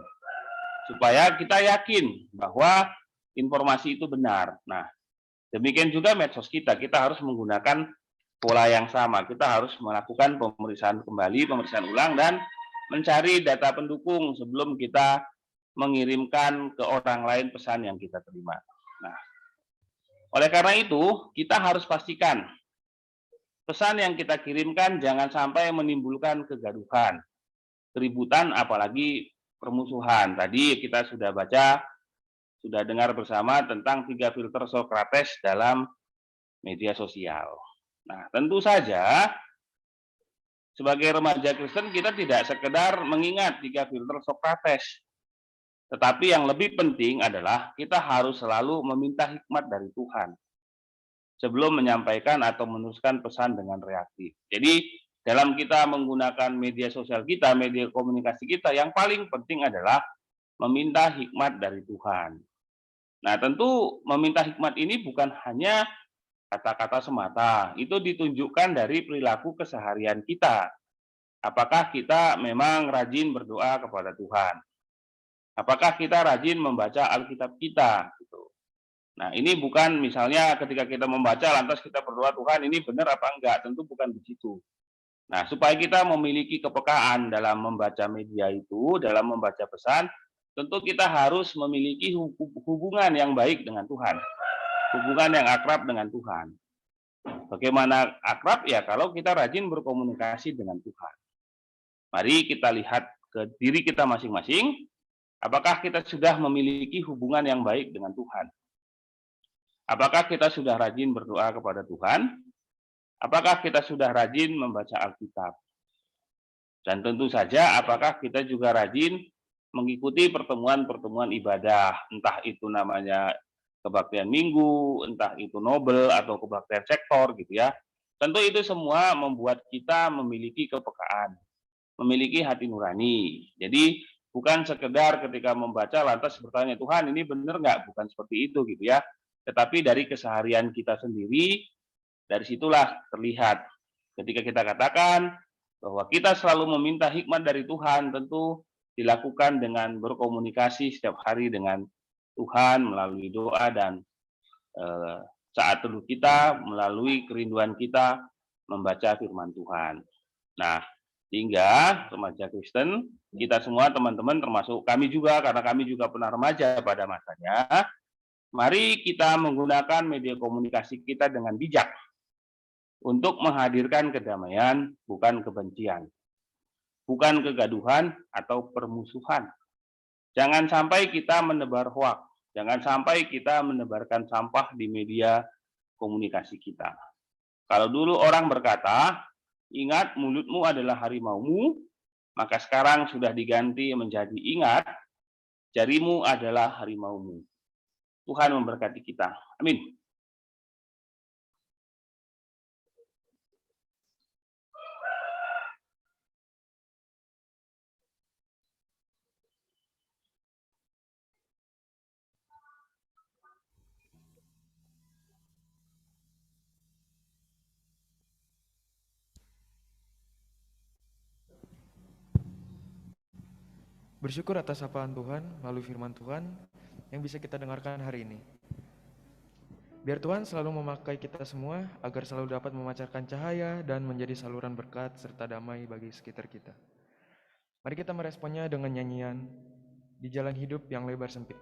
supaya kita yakin bahwa informasi itu benar. Nah, demikian juga medsos kita harus menggunakan pola yang sama. Kita harus melakukan pemeriksaan kembali, pemeriksaan ulang, dan mencari data pendukung sebelum kita mengirimkan ke orang lain pesan yang kita terima. Nah, oleh karena itu, kita harus pastikan pesan yang kita kirimkan jangan sampai menimbulkan kegaduhan, keributan, apalagi permusuhan. Tadi kita sudah baca, sudah dengar bersama tentang 3 filter Socrates dalam media sosial. Nah, tentu saja sebagai remaja Kristen kita tidak sekedar mengingat 3 filter Socrates. Tetapi yang lebih penting adalah kita harus selalu meminta hikmat dari Tuhan sebelum menyampaikan atau menuliskan pesan dengan reaktif. Jadi dalam kita menggunakan media sosial kita, media komunikasi kita, yang paling penting adalah meminta hikmat dari Tuhan. Nah, tentu meminta hikmat ini bukan hanya kata-kata semata, itu ditunjukkan dari perilaku keseharian kita. Apakah kita memang rajin berdoa kepada Tuhan? Apakah kita rajin membaca Alkitab kita? Gitu. Nah, ini bukan misalnya ketika kita membaca lantas kita berdoa, Tuhan ini benar apa enggak? Tentu bukan begitu. Nah, supaya kita memiliki kepekaan dalam membaca media itu, dalam membaca pesan, tentu kita harus memiliki hubungan yang baik dengan Tuhan. Hubungan yang akrab dengan Tuhan. Bagaimana akrab? Ya, kalau kita rajin berkomunikasi dengan Tuhan. Mari kita lihat ke diri kita masing-masing, apakah kita sudah memiliki hubungan yang baik dengan Tuhan? Apakah kita sudah rajin berdoa kepada Tuhan? Apakah kita sudah rajin membaca Alkitab? Dan tentu saja, apakah kita juga rajin mengikuti pertemuan-pertemuan ibadah, entah itu namanya kebaktian minggu, entah itu Nobel atau kebaktian sektor gitu ya. Tentu itu semua membuat kita memiliki kepekaan, memiliki hati nurani. Jadi bukan sekedar ketika membaca lantas bertanya, Tuhan ini benar nggak? Bukan seperti itu gitu ya. Tetapi dari keseharian kita sendiri, dari situlah terlihat. Ketika kita katakan bahwa kita selalu meminta hikmat dari Tuhan, tentu dilakukan dengan berkomunikasi setiap hari dengan Tuhan melalui doa dan saat teduh kita, melalui kerinduan kita membaca firman Tuhan. Nah, sehingga remaja Kristen, kita semua teman-teman termasuk kami juga, karena kami juga pernah remaja pada masanya, mari kita menggunakan media komunikasi kita dengan bijak untuk menghadirkan kedamaian, bukan kebencian, bukan kegaduhan atau permusuhan. Jangan sampai kita menebar hoak, jangan sampai kita menebarkan sampah di media komunikasi kita. Kalau dulu orang berkata, ingat mulutmu adalah harimaumu, maka sekarang sudah diganti menjadi ingat, jarimu adalah harimaumu. Tuhan memberkati kita. Amin. Bersyukur atas sapaan Tuhan melalui firman Tuhan yang bisa kita dengarkan hari ini. Biar Tuhan selalu memakai kita semua agar selalu dapat memancarkan cahaya dan menjadi saluran berkat serta damai bagi sekitar kita. Mari kita meresponnya dengan nyanyian Di Jalan Hidup yang Lebar Sempit.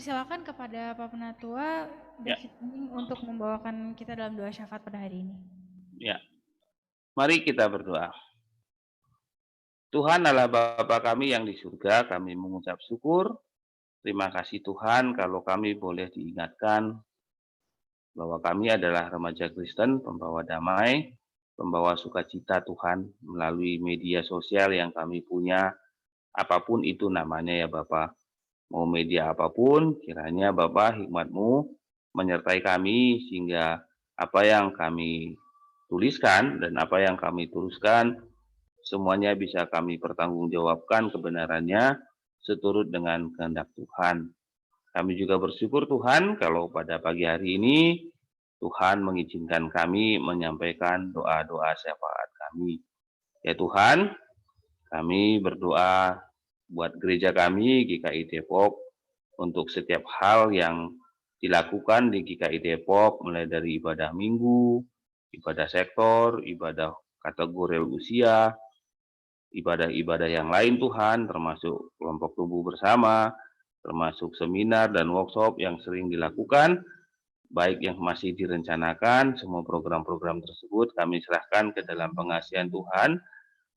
Persilakan kepada Pak Penatua David untuk membawakan kita dalam doa syafaat pada hari ini. Ya, mari kita berdoa. Tuhan Allah Bapa kami yang di surga, kami mengucap syukur. Terima kasih Tuhan kalau kami boleh diingatkan bahwa kami adalah remaja Kristen, pembawa damai, pembawa sukacita Tuhan melalui media sosial yang kami punya, apapun itu namanya ya Bapak. Mau media apapun, kiranya Bapak hikmat-Mu menyertai kami sehingga apa yang kami tuliskan dan apa yang kami tuliskan semuanya bisa kami pertanggungjawabkan kebenarannya seturut dengan kehendak Tuhan. Kami juga bersyukur Tuhan kalau pada pagi hari ini Tuhan mengizinkan kami menyampaikan doa-doa syafaat kami. Ya Tuhan, kami berdoa buat gereja kami GKI Depok untuk setiap hal yang dilakukan di GKI Depok mulai dari ibadah minggu, ibadah sektor, ibadah kategori usia, ibadah-ibadah yang lain Tuhan, termasuk kelompok tubuh bersama, termasuk seminar dan workshop yang sering dilakukan, baik yang masih direncanakan, semua program-program tersebut kami serahkan ke dalam pengasihan Tuhan.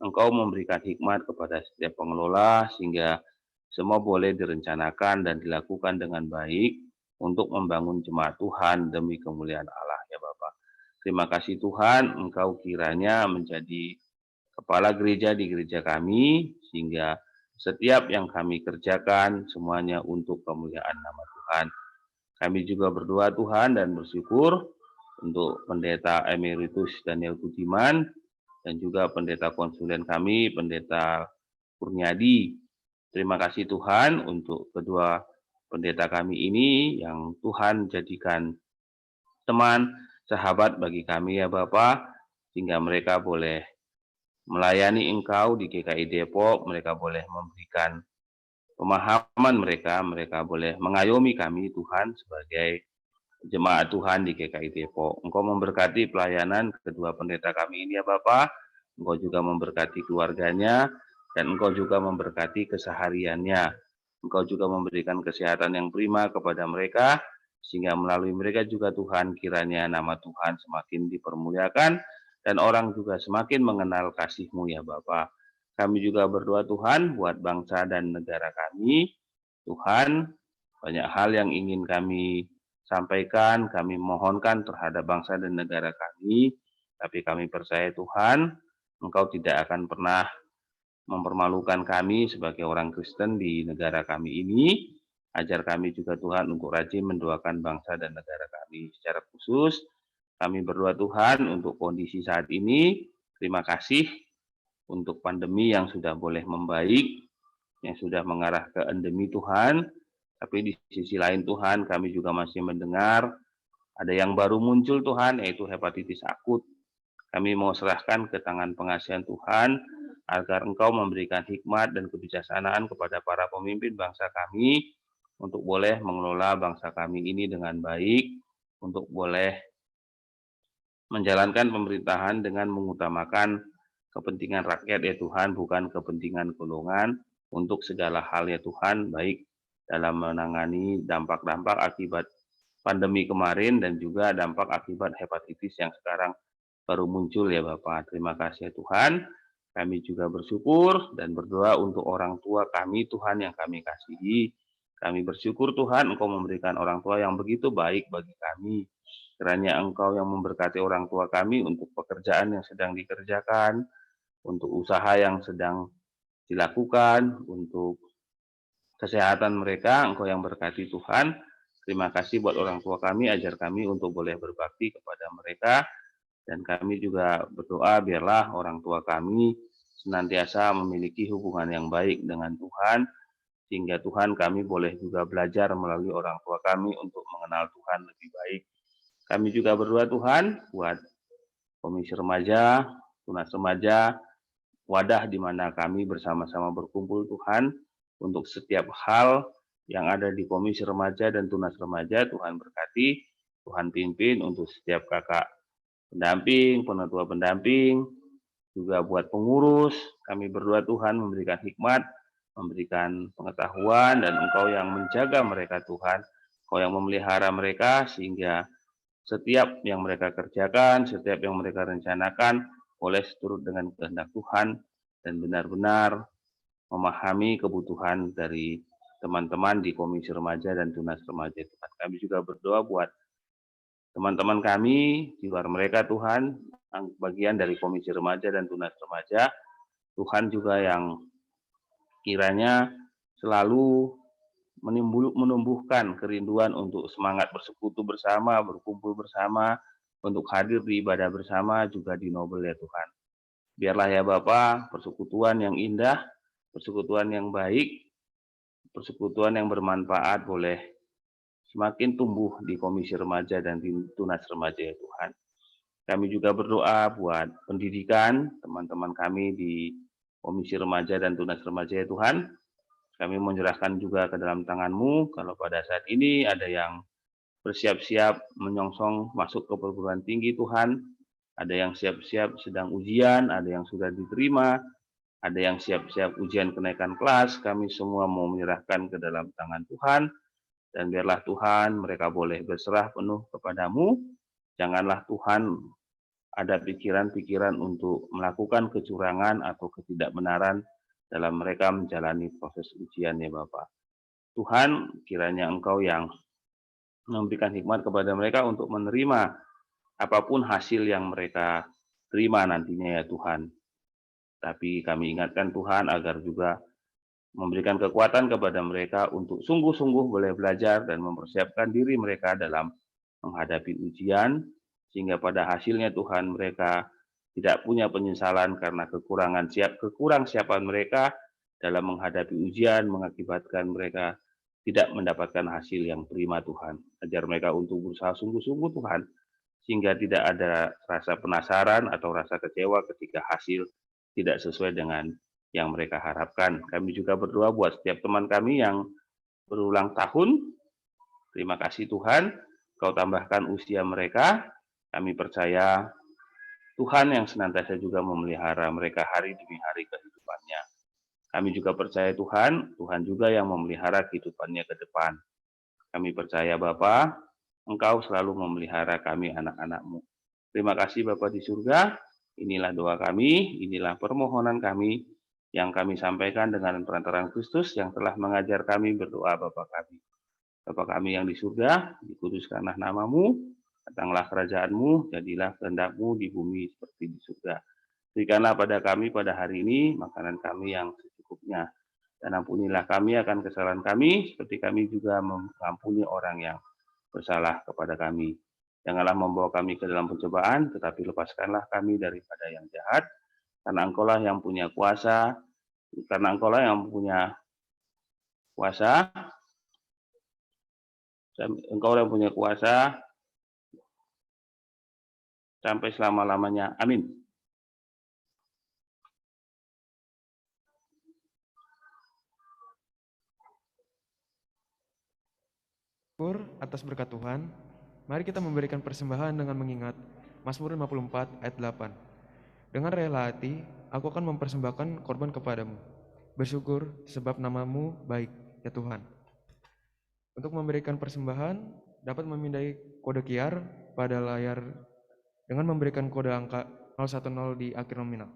Engkau memberikan hikmat kepada setiap pengelola sehingga semua boleh direncanakan dan dilakukan dengan baik untuk membangun jemaat Tuhan demi kemuliaan Allah ya Bapak. Terima kasih Tuhan, Engkau kiranya menjadi kepala gereja di gereja kami sehingga setiap yang kami kerjakan semuanya untuk kemuliaan nama Tuhan. Kami juga berdoa Tuhan dan bersyukur untuk Pendeta Emeritus Daniel Budiman dan juga pendeta konsulen kami, Pendeta Kurniadi. Terima kasih Tuhan untuk kedua pendeta kami ini yang Tuhan jadikan teman, sahabat bagi kami ya Bapak, sehingga mereka boleh melayani Engkau di GKI Depok, mereka boleh memberikan pemahaman mereka boleh mengayomi kami Tuhan sebagai jemaat Tuhan di GKI Depok. Engkau memberkati pelayanan kedua pendeta kami ini ya Bapak, Engkau juga memberkati keluarganya, dan Engkau juga memberkati kesehariannya. Engkau juga memberikan kesehatan yang prima kepada mereka, sehingga melalui mereka juga Tuhan kiranya nama Tuhan semakin dipermuliakan, dan orang juga semakin mengenal kasih-Mu ya Bapa. Kami juga berdoa Tuhan buat bangsa dan negara kami. Tuhan, banyak hal yang ingin kami sampaikan, kami mohonkan terhadap bangsa dan negara kami, tapi kami percaya Tuhan, Engkau tidak akan pernah mempermalukan kami sebagai orang Kristen di negara kami ini. Ajar kami juga Tuhan untuk rajin mendoakan bangsa dan negara kami. Secara khusus, kami berdoa Tuhan untuk kondisi saat ini. Terima kasih untuk pandemi yang sudah boleh membaik, yang sudah mengarah ke endemi Tuhan. Tapi di sisi lain Tuhan, kami juga masih mendengar ada yang baru muncul Tuhan, yaitu hepatitis akut. Kami mau serahkan ke tangan pengasihan Tuhan, agar Engkau memberikan hikmat dan kebijaksanaan kepada para pemimpin bangsa kami, untuk boleh mengelola bangsa kami ini dengan baik, untuk boleh menjalankan pemerintahan dengan mengutamakan kepentingan rakyat ya Tuhan, bukan kepentingan golongan, untuk segala hal ya Tuhan, baik dalam menangani dampak-dampak akibat pandemi kemarin dan juga dampak akibat hepatitis yang sekarang baru muncul ya Bapak. Terima kasih ya Tuhan. Kami juga bersyukur dan berdoa untuk orang tua kami Tuhan yang kami kasihi. Kami bersyukur Tuhan Engkau memberikan orang tua yang begitu baik bagi kami. Kiranya Engkau yang memberkati orang tua kami untuk pekerjaan yang sedang dikerjakan, untuk usaha yang sedang dilakukan, untuk kesehatan mereka. Engkau yang berkati Tuhan. Terima kasih buat orang tua kami, ajar kami untuk boleh berbakti kepada mereka. Dan kami juga berdoa biarlah orang tua kami senantiasa memiliki hubungan yang baik dengan Tuhan, sehingga Tuhan kami boleh juga belajar melalui orang tua kami untuk mengenal Tuhan lebih baik. Kami juga berdoa Tuhan buat Komisi Remaja, Tunas Remaja, wadah di mana kami bersama-sama berkumpul Tuhan untuk setiap hal yang ada di Komisi Remaja dan Tunas Remaja. Tuhan berkati, Tuhan pimpin untuk setiap kakak pendamping, penatua pendamping, juga buat pengurus. Kami berdoa Tuhan memberikan hikmat, memberikan pengetahuan, dan Engkau yang menjaga mereka Tuhan. Engkau yang memelihara mereka sehingga setiap yang mereka kerjakan, setiap yang mereka rencanakan boleh seturut dengan kehendak Tuhan dan benar-benar memahami kebutuhan dari teman-teman di Komisi Remaja dan Tunas Remaja Tuhan. Kami juga berdoa buat teman-teman kami di luar mereka Tuhan, bagian dari Komisi Remaja dan Tunas Remaja, Tuhan juga yang kiranya selalu menumbuhkan kerinduan untuk semangat bersekutu bersama, berkumpul bersama, untuk hadir di ibadah bersama, juga di Nobel ya Tuhan. Biarlah ya Bapa, persekutuan yang indah, persekutuan yang baik, persekutuan yang bermanfaat boleh semakin tumbuh di Komisi Remaja dan di Tunas Remaja ya Tuhan. Kami juga berdoa buat pendidikan teman-teman kami di Komisi Remaja dan Tunas Remaja ya Tuhan. Kami menyerahkan juga ke dalam tangan-Mu, kalau pada saat ini ada yang bersiap-siap menyongsong masuk ke perguruan tinggi Tuhan, ada yang siap-siap sedang ujian, ada yang sudah diterima, ada yang siap-siap ujian kenaikan kelas. Kami semua mau menyerahkan ke dalam tangan Tuhan. Dan biarlah Tuhan mereka boleh berserah penuh kepadamu. Janganlah Tuhan ada pikiran-pikiran untuk melakukan kecurangan atau ketidakbenaran dalam mereka menjalani proses ujian ya Bapak. Tuhan, kiranya Engkau yang memberikan hikmat kepada mereka untuk menerima apapun hasil yang mereka terima nantinya ya Tuhan. Tapi kami ingatkan Tuhan agar juga memberikan kekuatan kepada mereka untuk sungguh-sungguh boleh belajar dan mempersiapkan diri mereka dalam menghadapi ujian, sehingga pada hasilnya Tuhan mereka tidak punya penyesalan karena kekurang siapan mereka dalam menghadapi ujian, mengakibatkan mereka tidak mendapatkan hasil yang prima Tuhan. Ajar mereka untuk berusaha sungguh-sungguh Tuhan, sehingga tidak ada rasa penasaran atau rasa kecewa ketika hasil tidak sesuai dengan yang mereka harapkan. Kami juga berdoa buat setiap teman kami yang berulang tahun. Terima kasih Tuhan, Kau tambahkan usia mereka. Kami percaya Tuhan yang senantiasa juga memelihara mereka hari demi hari kehidupannya. Kami juga percaya Tuhan juga yang memelihara kehidupannya ke depan. Kami percaya Bapa, Engkau selalu memelihara kami anak-anak-Mu. Terima kasih Bapa di surga, inilah doa kami, inilah permohonan kami yang kami sampaikan dengan perantaraan Kristus yang telah mengajar kami berdoa Bapa kami. Bapa kami yang di surga, dikuduskanlah nama-Mu, datanglah kerajaan-Mu, jadilah kehendak-Mu di bumi seperti di surga. Berikanlah pada kami pada hari ini makanan kami yang secukupnya. Dan ampunilah kami akan kesalahan kami, seperti kami juga mengampuni orang yang bersalah kepada kami. Janganlah membawa kami ke dalam pencobaan, tetapi lepaskanlah kami daripada yang jahat, karena Engkaulah yang punya kuasa, Engkau yang punya kuasa sampai selama-lamanya. Amin. Syukur atas berkat Tuhan, mari kita memberikan persembahan dengan mengingat Mazmur 54 ayat 8. Dengan rela hati, aku akan mempersembahkan korban kepadamu. Bersyukur sebab nama-Mu baik, ya Tuhan. Untuk memberikan persembahan, dapat memindai kode QR pada layar dengan memberikan kode angka 010 di akhir nominal.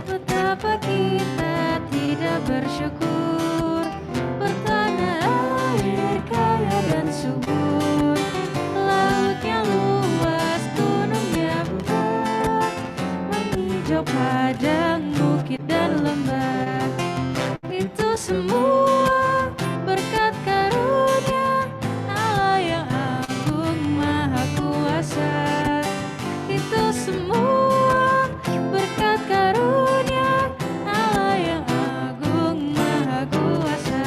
Betapa kita tidak bersyukur, bertanah air kaya dan subur, laut yang luas, gunungnya besar, menghijau padang, bukit dan lembah. Itu semua berkat karunia Allah yang agung maha kuasa. Itu semua berkat karunia Allah yang agung maha kuasa.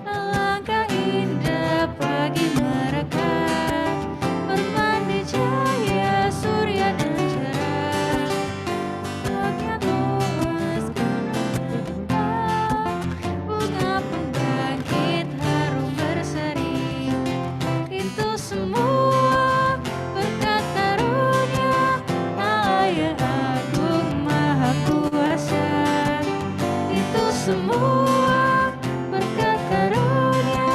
Alangkah indah pagi mereka, bermandi cahaya surya dan cerah. Langit luas gunung, bunga pun bangkit harum berseri. Itu semua berkat karunia Allah yang agung maha kuasa. Itu semua berkat karunia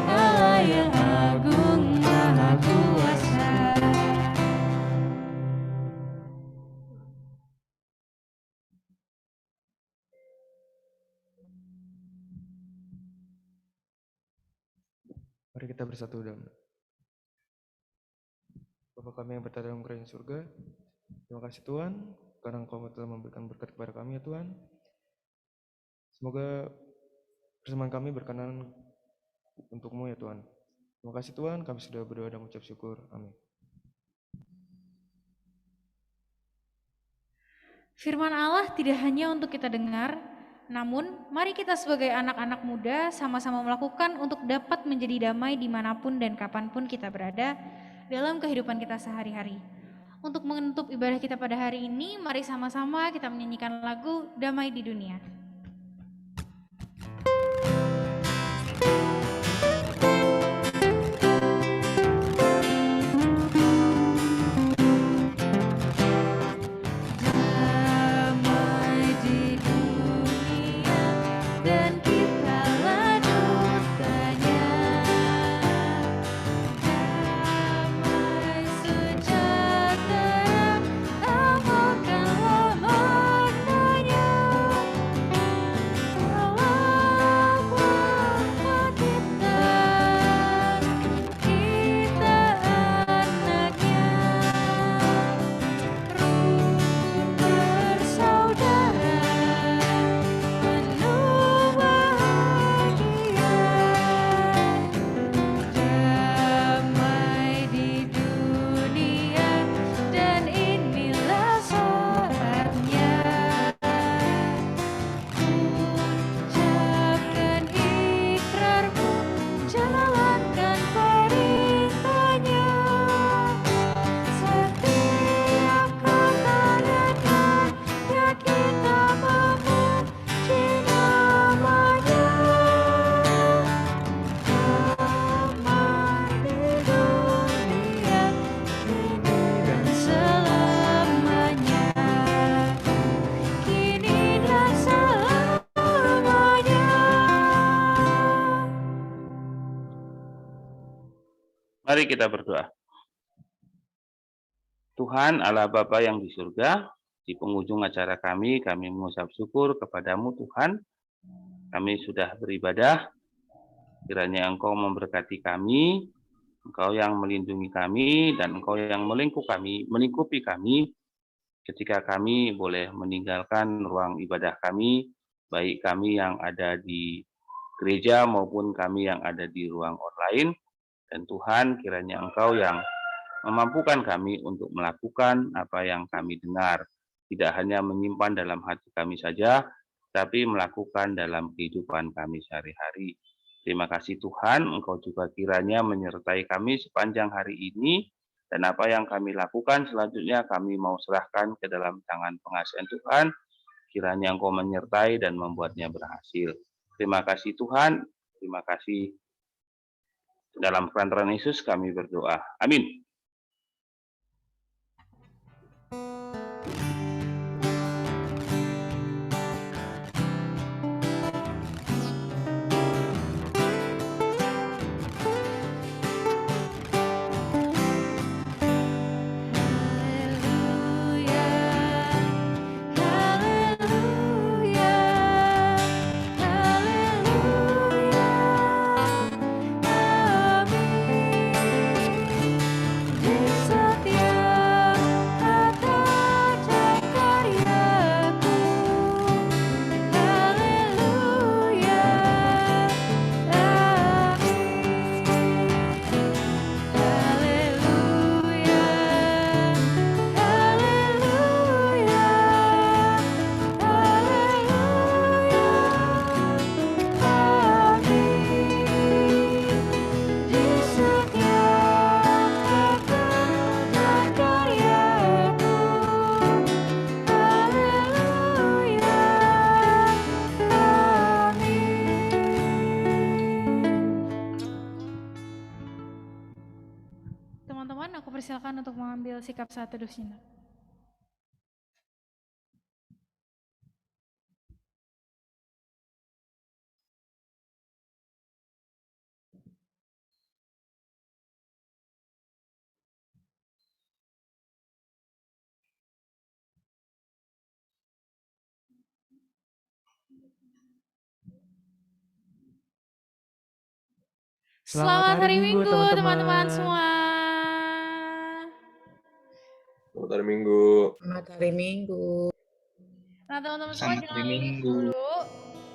Allah yang agung maha kuasa. Mari kita bersatu dalam. Bapa kami yang berada dalam kerajaan surga, terima kasih Tuhan, karena Engkau telah memberikan berkat kepada kami ya Tuhan. Semoga persembahan kami berkenan untuk-Mu ya Tuhan. Terima kasih Tuhan, kami sudah berdoa dan mengucap syukur. Amin. Firman Allah tidak hanya untuk kita dengar, namun mari kita sebagai anak-anak muda sama-sama melakukan untuk dapat menjadi damai dimanapun dan kapanpun kita berada dalam kehidupan kita sehari-hari. Untuk menutup ibadah kita pada hari ini, mari sama-sama kita menyanyikan lagu Damai di Dunia. Damai di dunia dan kitalah dutanya. Damai sejahtera, amalkanlah maknanya. Mari kita berdoa. Tuhan Allah Bapa yang di surga, di penghujung acara kami mengucap syukur kepadamu Tuhan. Kami sudah beribadah, kiranya Engkau memberkati kami, Engkau yang melindungi kami, dan Engkau yang melingkupi kami, ketika kami boleh meninggalkan ruang ibadah kami, baik kami yang ada di gereja maupun kami yang ada di ruang online. Dan Tuhan, kiranya Engkau yang memampukan kami untuk melakukan apa yang kami dengar. Tidak hanya menyimpan dalam hati kami saja, tapi melakukan dalam kehidupan kami sehari-hari. Terima kasih Tuhan, Engkau juga kiranya menyertai kami sepanjang hari ini, dan apa yang kami lakukan selanjutnya kami mau serahkan ke dalam tangan pengasihan Tuhan, kiranya Engkau menyertai dan membuatnya berhasil. Terima kasih Tuhan, terima kasih. Dalam perantaraan Yesus kami berdoa. Amin. Teman-teman, aku persilakan untuk mengambil sikap saat teduh sejenak. Selamat hari Minggu, teman-teman semua. Selamat hari Minggu. Selamat hari Minggu. Nah, teman-teman semua Selamat jangan hari lihat Minggu. dulu,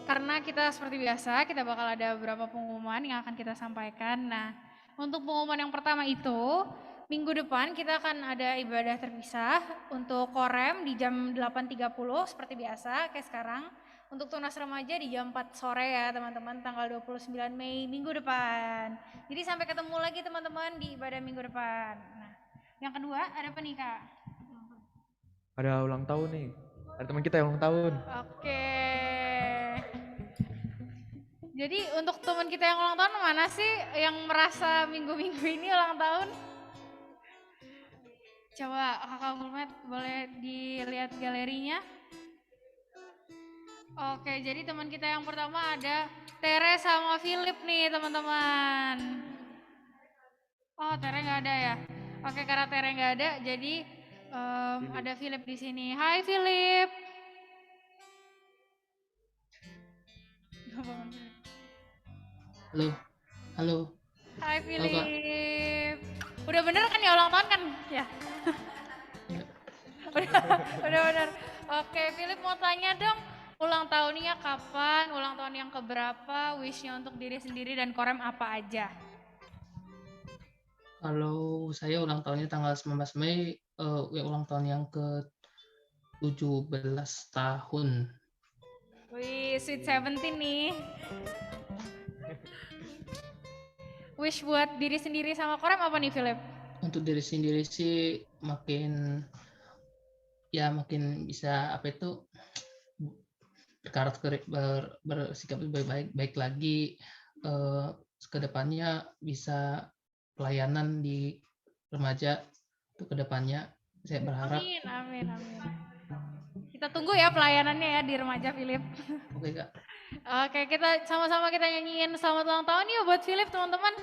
karena kita seperti biasa, kita bakal ada beberapa pengumuman yang akan kita sampaikan. Nah, untuk pengumuman yang pertama itu, minggu depan kita akan ada ibadah terpisah untuk Korem di jam 8.30 seperti biasa, kayak sekarang. Untuk tunas remaja di jam 4 sore ya teman-teman, tanggal 29 Mei minggu depan. Jadi sampai ketemu lagi teman-teman di ibadah minggu depan. Nah, yang kedua ada apa nih Kak? Ada ulang tahun nih. Ada teman kita yang ulang tahun. Oke. Jadi untuk teman kita yang ulang tahun mana sih yang merasa minggu-minggu ini ulang tahun? Coba Kakak Mulmet boleh dilihat galerinya. Oke, jadi teman kita yang pertama ada Tere sama Philip nih teman-teman. Oh, Tere nggak ada ya? Oke, karena Tere nggak ada, jadi ada Philip di sini. Hai Philip. Halo, halo. Hai Halo, Kak. Philip. Udah bener kan ya ulang tahun kan? Ya. udah bener. Oke, Philip mau tanya dong, ulang tahunnya kapan? Ulang tahun yang keberapa? Wish-nya untuk diri sendiri dan Korem apa aja? Kalau saya ulang tahunnya tanggal 19 Mei, ulang tahun yang ke-17 tahun. Wih, Sweet 17 nih. Wish buat diri sendiri sama Korem apa nih, Philip? Untuk diri sendiri sih makin bisa berkarakter, bersikap lebih baik lagi, ke depannya bisa pelayanan di remaja untuk ke depannya. Saya berharap. Amin. Kita tunggu ya pelayanannya ya di remaja, Philip. Oke, Kak. Oke, kita sama-sama kita nyanyiin selamat ulang tahun yuk buat Philip, teman-teman.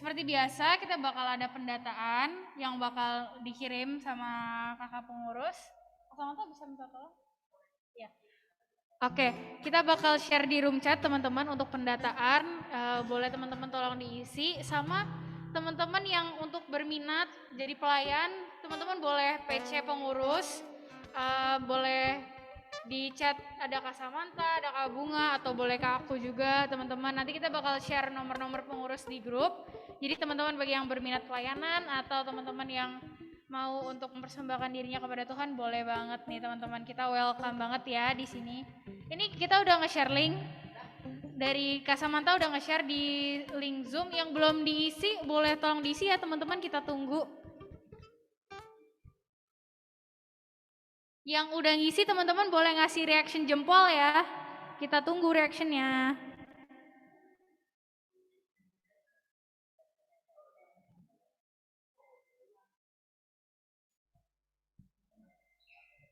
seperti biasa kita bakal ada pendataan yang bakal dikirim sama kakak pengurus. Kakak bisa minta tolong? Ya. Oke, kita bakal share di room chat teman-teman untuk pendataan. Boleh teman-teman tolong diisi sama teman-teman yang untuk berminat jadi pelayan, teman-teman boleh PC pengurus, boleh di chat ada Kak Samantha, ada Kak Bunga, atau boleh ke aku juga teman-teman. Nanti kita bakal share nomor-nomor pengurus di grup. Jadi teman-teman bagi yang berminat pelayanan atau teman-teman yang mau untuk mempersembahkan dirinya kepada Tuhan, boleh banget nih teman-teman. Kita welcome banget ya di sini. Ini kita udah nge-share link dari Kak Samantha, udah nge-share di link Zoom. Yang belum diisi boleh tolong diisi ya teman-teman, kita tunggu. Yang udah ngisi teman-teman boleh ngasih reaction jempol ya. Kita tunggu reactionnya.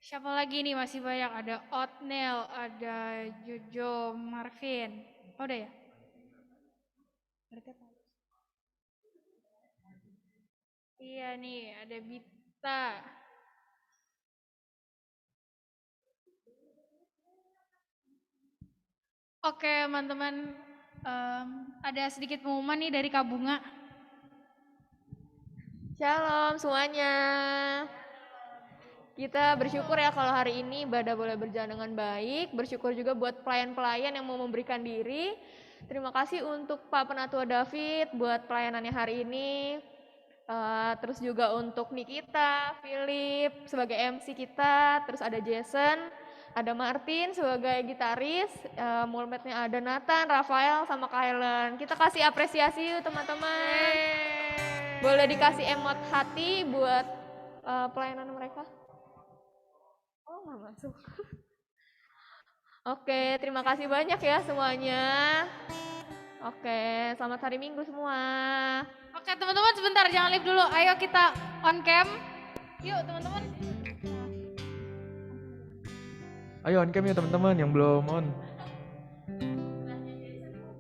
Siapa lagi nih, masih banyak. Ada Otnel, ada Jojo, Marvin. Oh udah ya? Iya nih, ada Bita. Oke teman-teman, ada sedikit pengumuman nih dari Kak Bunga. Shalom semuanya. Kita bersyukur ya kalau hari ini ibadah boleh berjalan dengan baik. Bersyukur juga buat pelayan-pelayan yang mau memberikan diri. Terima kasih untuk Pak Penatua David buat pelayanannya hari ini. Terus juga untuk Nikita, Philip sebagai MC kita. Terus ada Jason, ada Martin sebagai gitaris. Mulmetnya ada Nathan, Rafael, sama Kylen. Kita kasih apresiasi yuk teman-teman. Boleh dikasih emot hati buat pelayanan mereka. Oh nggak masuk. Oke, terima kasih banyak ya semuanya. Oke, selamat hari Minggu semua. Oke teman-teman sebentar, jangan live dulu. Ayo kita on cam. Yuk teman-teman. Ayo on cam ya teman-teman yang belum on.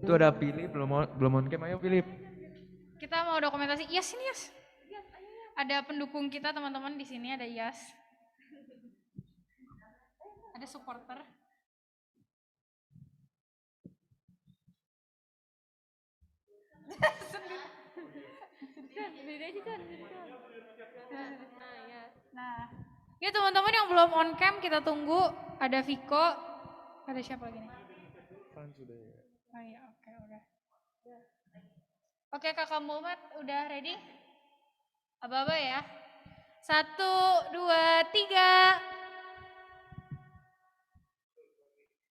Itu ada Philip belum on cam, ayo Philip. Kita mau dokumentasi. Yes ini Yes. Ada pendukung kita teman-teman di sini, ada Yas. Ada supporter. Nah, ya teman-teman yang belum on cam kita tunggu. Ada Viko, ada siapa lagi nih? Oh iya, oke udah. Oke Kakak Muhammad udah ready? Aba-aba ya. 1, 2, 3.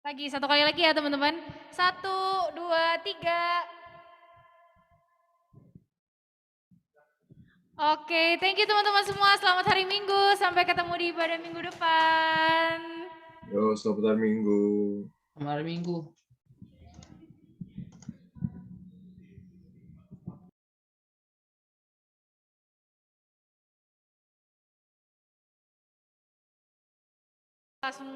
Lagi, satu kali lagi ya teman-teman. 1, 2, 3. Oke, thank you teman-teman semua. Selamat hari Minggu. Sampai ketemu di ibadah minggu depan. Yo, selamat hari Minggu. Selamat hari Minggu. Langsung